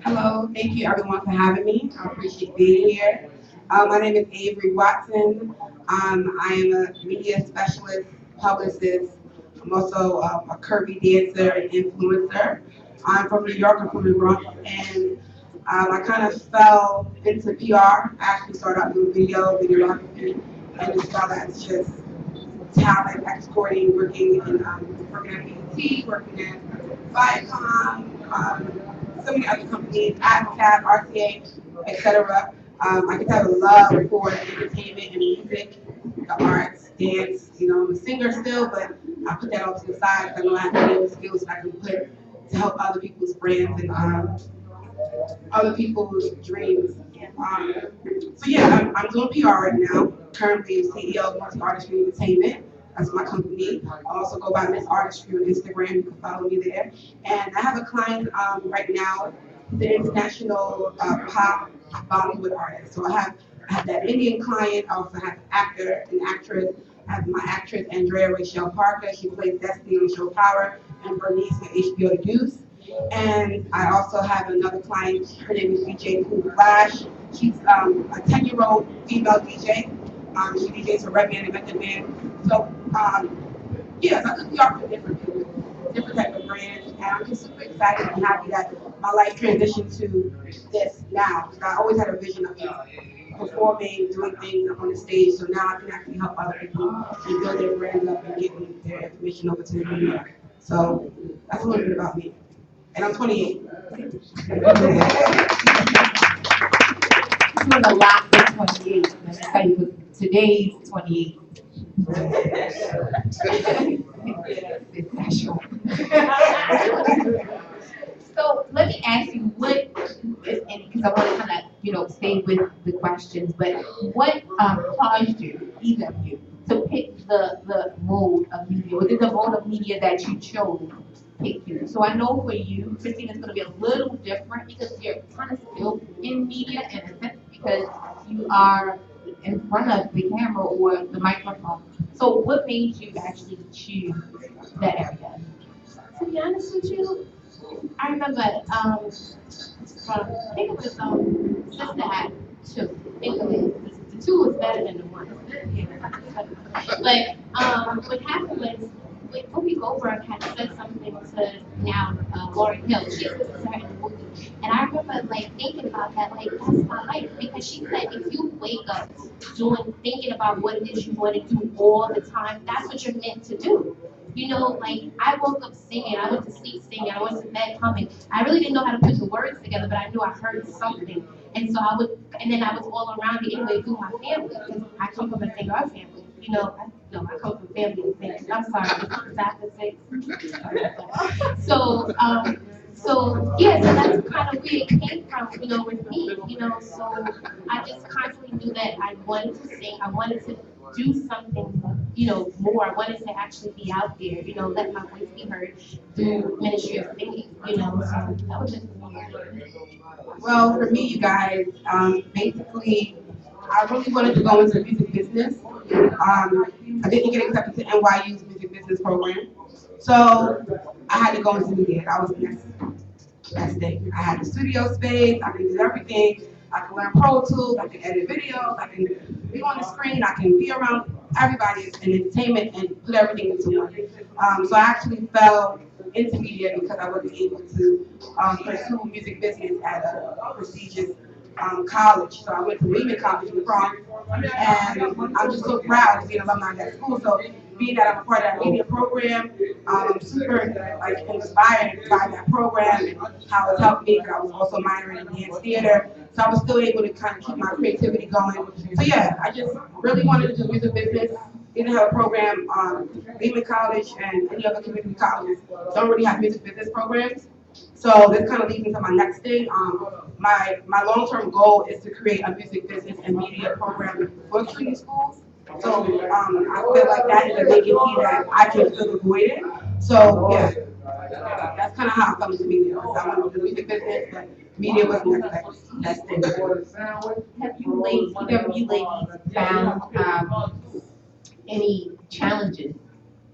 Hello, thank you everyone for having me. I appreciate being here. My name is Avery Watson. I am a media specialist, publicist. I'm also a curvy dancer and influencer. I'm from New York, I'm from the Bronx, and I kind of fell into PR. I actually started out doing videography, and as well as just talent exporting, working at BET, working at Viacom, so many other companies, ASCAP, RCA, etc. I just have a love for entertainment and music, the arts, dance. I'm a singer still, but I put that off to the side because I know I have many other skills that I can put to help other people's brands and other people's dreams. So yeah, I'm doing PR right now. Currently, I'm CEO of Multi Artistry Entertainment. That's my company. I also go by Miss Artistry on Instagram. You can follow me there. And I have a client right now, the international pop Bollywood artist. So I have that Indian client. I also have an actor and actress. I have my actress Andrea Rachel Parker. She plays Destiny on the show Power, and Bernice on HBO The Deuce. And I also have another client. Her name is DJ Cool Flash. She's a 10-year-old female DJ. She DJs for Redman and Method Man. So yes, I do PR for different people, different type of brands, and I'm just super excited and happy that my life transitioned to this now. Because I always had a vision of just performing, doing things on the stage. So now I can actually help other people and build their brands up and get their information over to the media. So that's a little bit about me. And I'm 28. Doing a lot for 28. Let me tell you, today's 28. It's special. So let me ask you, what, because I want to kind of, stay with the questions, but what caused you, either of you, to pick the mode of media? Was it the mode of media that you chose? Pick you. So I know for you, Christine, it's going to be a little different because you're kind of still in media in a sense because you are in front of the camera or the microphone. So what made you actually choose that area? To be honest with you, I remember from I think it was Sister Act 2. I think it was the 2 was better than the 1. But what happened was when Whoopi Goldberg had said something to now Lauryn Hill. She said to her in the movie, and I remember like thinking about that, like that's my life, because she said if you wake up thinking about what it is you want to do all the time, that's what you're meant to do. You know, like I woke up singing, I went to sleep singing, I went to bed humming. I really didn't know how to put the words together, but I knew I heard something. And so I would, and then I was all around it anyway through my family, because I come from a singer family. You know, I come from family of singers. I'm sorry, it's after 6. So yeah, so that's kind of where it came from, you know, with me, you know. So I just constantly knew that I wanted to sing, I wanted to do something, you know, more. I wanted to actually be out there, you know, let my voice be heard through ministry of singing, you know. So that was just Well, for me, you guys, basically, I really wanted to go into the music business. I didn't get accepted to NYU's music business program, so I had to go into media. That was the next thing. I had the studio space. I can do everything. I can learn Pro Tools. I can edit videos. I can be on the screen. I can be around everybody in entertainment and put everything into one. So I actually fell into media because I wasn't able to pursue music business at a prestigious college. So I went to Lehman College in the Bronx, and I'm just so proud to be an alumni of that school. So being that I'm a part of that media program, I'm super like inspired by that program and how it's helped me. Because I was also minoring in dance theater, so I was still able to kind of keep my creativity going. So yeah, I just really wanted to do music business. Didn't have a program. Lehman College and any other community colleges don't really have music business programs. So this kind of leads me to my next thing. My long-term goal is to create a music business and media program for community schools. So I feel like that is a big key that I can fill the void in. So yeah, that's kind of how I fell into media. I wanted to do music business, but media was next thing. Have you ladies, either of you ladies, found any challenges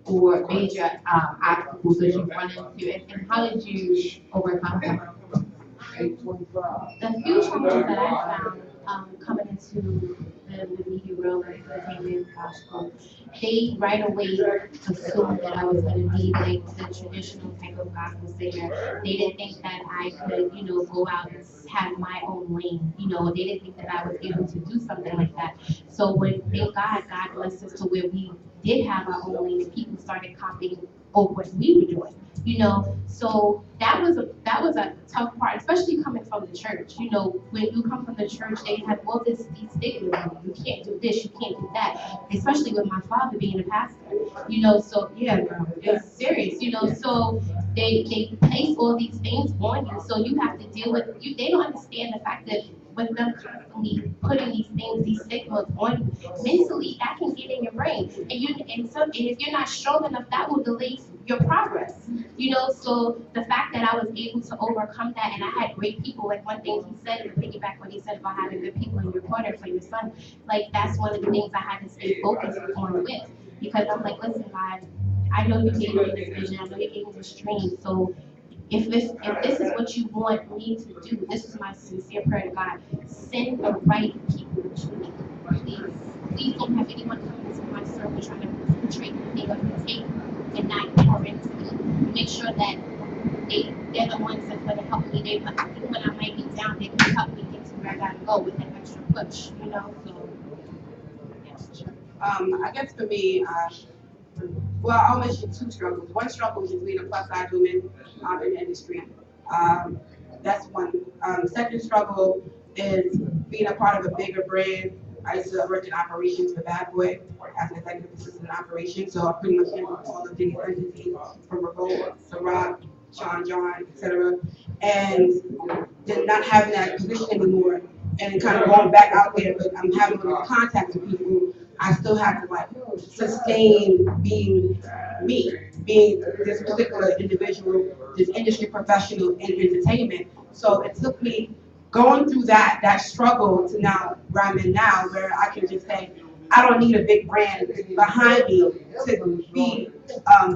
or major obstacles that you've run into, and how did you overcome them? the few challenges that I found coming into the media realm and entertainment gospel, they right away assumed that I was going to be like the traditional type of gospel singer. They didn't think that I could, you know, go out and have my own lane. You know, they didn't think that I was able to do something like that. So when thank God, God blessed us to where we did have our own lane, and people started copying over what we were doing. You know, so that was a tough part, especially coming from the church. You know, when you come from the church, they have all these stigmas on you. You can't do this, you can't do that. Especially with my father being a pastor. You know, so yeah, girl, it's serious. You know, so they place all these things on you, so you have to deal with you. They don't understand the fact that with them constantly putting these things, these stigmas on you, mentally that can get in your brain, and if you're not strong enough, that will delay your progress. You know, so the fact that I was able to overcome that, and I had great people, like one thing he said, and to piggyback what he said about having good people in your corner for your son, like that's one of the things I had to stay focused on with, because I'm like, listen, God, I know you gave me this vision, I know you gave me this dream, so if this is what you want me to do, this is my sincere prayer to God, send the right people to me, please. Please don't have anyone come into my circle trying to infiltrate the thing of the table and not enter into me. Make sure that they're the ones that's going to help me. Even when I might be down, they can help me get to where I gotta go with that extra push, you know. So, I guess for me, well, I'll mention two struggles. One struggle is being a plus size woman in the industry. That's one. Second struggle is being a part of a bigger brand. I used to work in operations for Bad Boy as an executive assistant in operations, so I pretty much handled all of these entities from Revolt, Ciroc, Sean John, etc. And then not having that position anymore, and kind of going back out there, but I'm having contact with people. I still have to like sustain being me, being this particular individual, this industry professional in entertainment. So it took me going through that struggle to now where I'm in now, where I can just say, I don't need a big brand behind me to be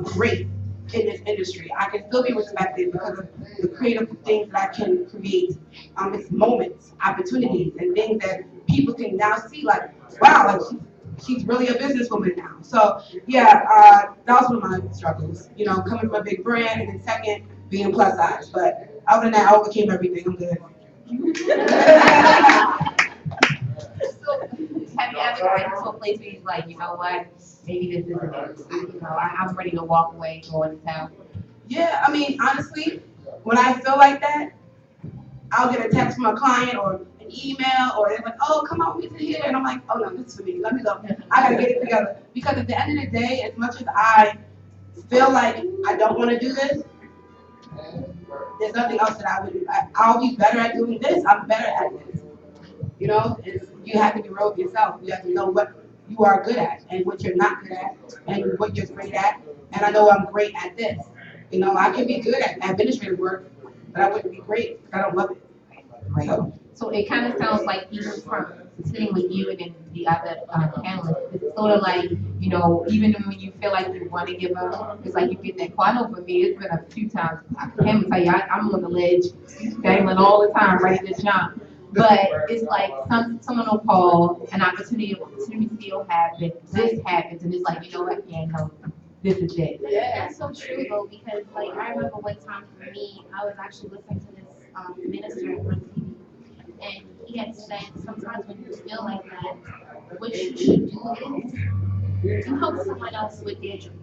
great in this industry. I can still be respected because of the creative things that I can create. It's moments, opportunities, and things that people can now see like, wow, like she's really a businesswoman now. So yeah, that was one of my struggles. You know, coming from a big brand, and then second being plus size. But other than that, I overcame everything. I'm good. So, have you ever gotten to a place where you're like, you know what, maybe this isn't it? You know, I'm ready to walk away, go into town. Yeah, I mean, honestly, when I feel like that, I'll get a text from a client or an email, or they're like, oh, come out with me to here. And I'm like, oh, no, this is for me. Let me go. I got to get it together. Because at the end of the day, as much as I feel like I don't want to do this, there's nothing else that I would do. I'll be better at doing this. I'm better at this. You know, you have to be real with yourself. You have to know what you are good at and what you're not good at and what you're great at. And I know I'm great at this. You know, I can be good at administrative work, but I wouldn't be great if I don't love it. Right. So it kind of sounds like even from sitting with you and then the other panelists, it's sort of like, you know, even when you feel like you want to give up, it's like you get that. I know for me, it's been a few times. I can't tell you, I'm on the ledge, dangling all the time, ready to jump. But it's like someone will call, an opportunity still happens, this happens, and it's like, you know what, yeah, no, this is it. Yeah, that's so true though, because like I remember one time for me, I was actually listening to this minister on TV, and he had said sometimes when you feel like that, what you should do is you help someone else with their dream.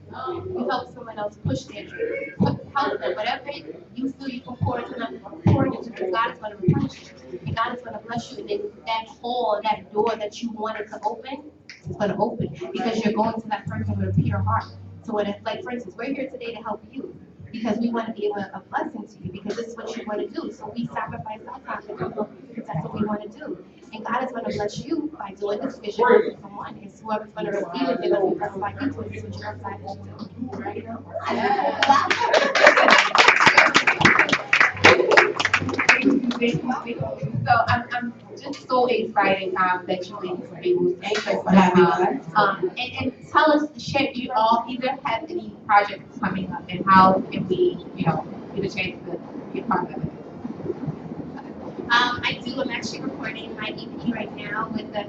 You help someone else push their dream. Help them, whatever you feel you can pour into them, pour it into them. God is going to replenish you, and God is going to bless you, and then that hole, that door that you wanted to open, it's going to open because you're going to that person with a pure heart. So when it's like, for instance, we're here today to help you because we want to be a blessing to you because this is what you want to do. So we sacrifice our time to help you because that's what we want to do. And God is going to bless you by doing this vision for someone. It's whoever's going to receive it, they're going to be blessed by you to do what you're excited to do. Right? So I'm just so excited that you ladies were able to and tell us, share, you all either have any projects coming up and how can we, you know, get a chance to be a part of it. I do. I'm actually recording my EP right now with the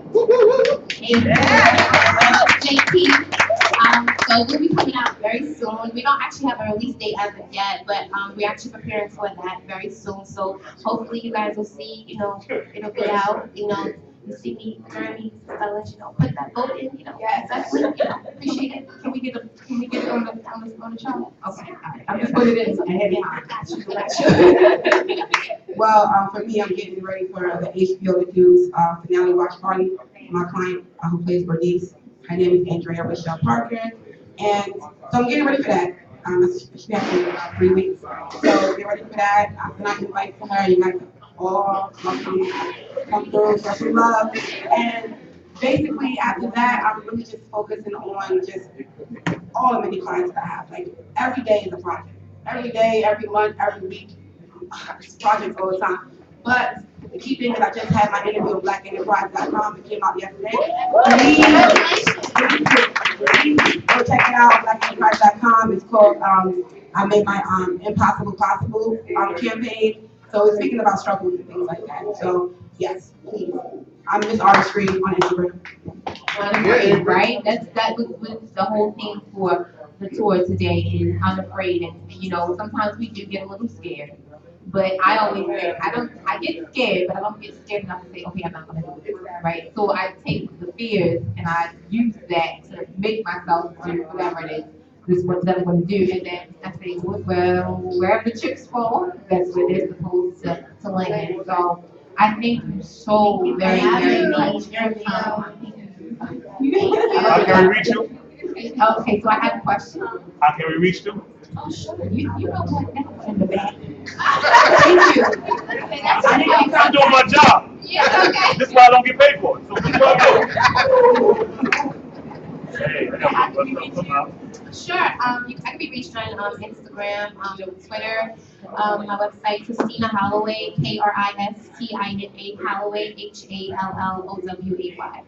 JP. So we'll be coming out very soon. We don't actually have a release date as of yet, but we're actually preparing for that very soon. So hopefully you guys will see, you know, it'll get out, you know. You see me, Grammy, I'll let you know. Put that vote in, you know. Yeah, exactly. You know, appreciate it. Can we get it on the chart? Okay, all right. I'm just putting it in. So I got you. Well, for me, I'm getting ready for the HBO News finale watch party. My client who plays Bernice, her name is Andrea Rochelle Parker, and so I'm getting ready for that. She has in 3 weeks, so get ready for that. I'm not invite for her. You guys all come through, show some love, and basically after that, I'm really just focusing on just all the many clients that I have. Like every day is a project. Every day, every month, every week. It's projects all the time. But the key thing is I just had my interview on blackenterprise.com. It came out yesterday. Please go check it out, blackenterprise.com. It's called I Made My Impossible Possible campaign. So it's speaking about struggles and things like that. So yes, please. I'm Miss Artistry on Instagram. Unafraid, right? That was the whole thing for the tour today is unafraid, and you know sometimes we do get a little scared, but I always say I get scared, but I don't get scared enough to say okay, I'm not gonna do it, right? So I take the fears and I use that to make myself do whatever it is this what I'm gonna do, and then I say well wherever the chips fall, that's where they're supposed to land. So I thank you so very much. How can we reach you? Okay, so I have a question. How can we reach you? Oh, sure. You know what? That's in the back. Thank you. I'm doing my job. Yeah, okay. This is why I don't get paid for it. So keep on going. Hey, I got my come out. Sure. I can be reached on Instagram, Twitter, my website, Christina Holloway, Kristina Holloway, HALLOWAY.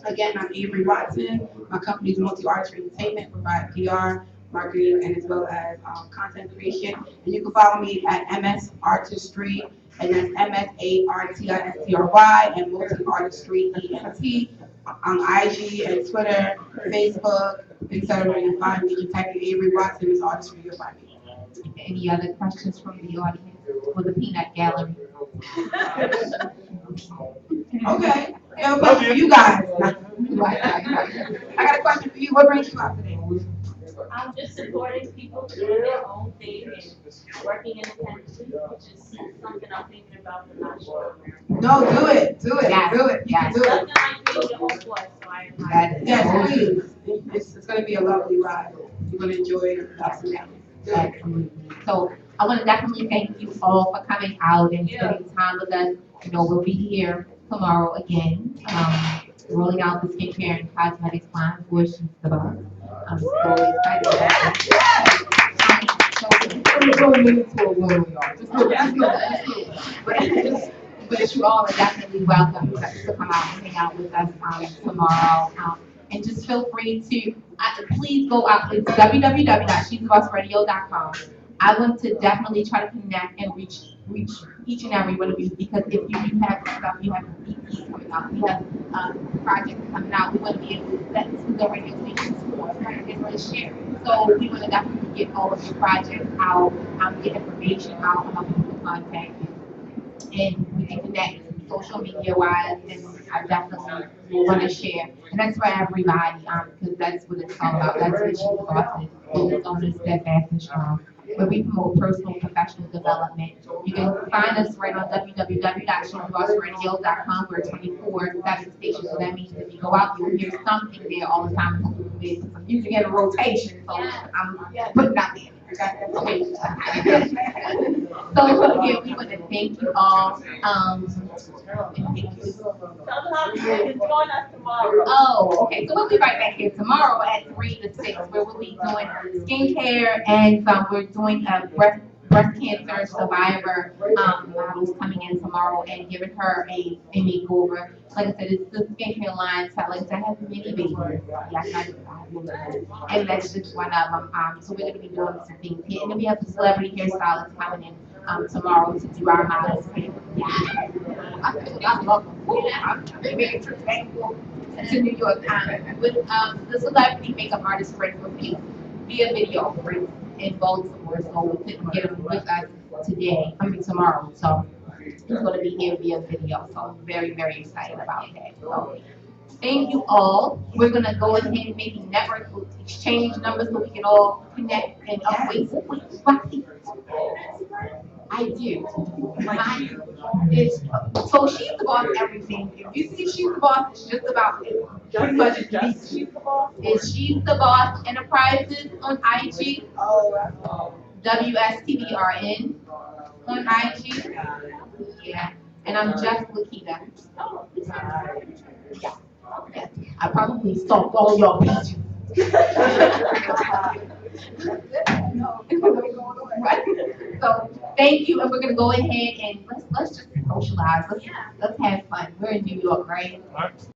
Again, I'm Avery Watson. My company is Multi Artistry Entertainment, provide PR, marketing, and as well as content creation. And you can follow me at MS Artistry, and that's MSARTISTRY, and Multi Artistry ENT on IG and Twitter, Facebook, etc. You find me. You type in Avery Watson, Miss Artistry, you'll find me. Any other questions from the audience for the peanut gallery? Okay. I have a question for you guys. Right. I got a question for you. What brings you out today? I'm just supporting people doing their own thing and working independently, which is something I'm thinking about but not sure. No, do it. Do it. Yes. Do it. You can do it. Nothing like being your own boss, so I admire Yes, please. It's going to be a lovely ride. You're going to enjoy it. Ups and downs. Do it. Absolutely. So I want to definitely thank you all for coming out and spending time with us. You know, we'll be here tomorrow again, rolling out the skincare and cosmetics line for She's the Boss. I'm so excited about that. But you all are definitely welcome to come out and hang out with us tomorrow. And just feel free to, please go out. It's www.she'sthebossradio.com. I want to definitely try to connect and reach each and every one of you, because if you do have stuff, you have EPs coming out, we have projects coming out, we want to be able to let the radio stations for, and want to share. So we want to definitely get all of your projects out, get information out about people to contact you, and we can connect social media wise, and I definitely want to share. And that's for everybody, because that's what it's all about. That's what She's the Boss is. Business owners, steadfast and strong, where we promote personal and professional development. You can find us right on www.she'sthebossradio.com. We're 24/7 station, so that means if you go out, you'll hear something there all the time. There's some music in a rotation, so I'm putting out there. So again, we want to thank you all. Tell them how you can join us tomorrow. Oh, okay. So we'll be right back here tomorrow at 3 to 6, where we'll be doing skincare, and we're doing a breast cancer survivor model's coming in tomorrow and giving her a makeover. Like I said, it's the skincare line. So like I said, I have many babies. Yes, I do. And that's just one of them. So we're going to be doing some things here. And then we have the celebrity hairstylists coming in tomorrow to do our models. Yeah. I love them. I'm very thankful to New York with the celebrity makeup artist friend with me via video friends in Baltimore. So we couldn't get him with us tomorrow. So he's going to be here via video. So I'm very, very excited about that. So thank you all. We're going to go ahead and maybe network, exchange numbers so we can all connect and update. I do. Mine is, so She's the Boss everything. If you see She's the Boss, it's just about it. Pretty much She's the Boss. It's She's the Boss Enterprises on IG. WSTBRN on IG. Yeah. And I'm just Lakita. Yeah. I probably stalked all y'all pages. Right. So thank you, and we're gonna go ahead and let's just socialize. Let's have fun. We're in New York, right?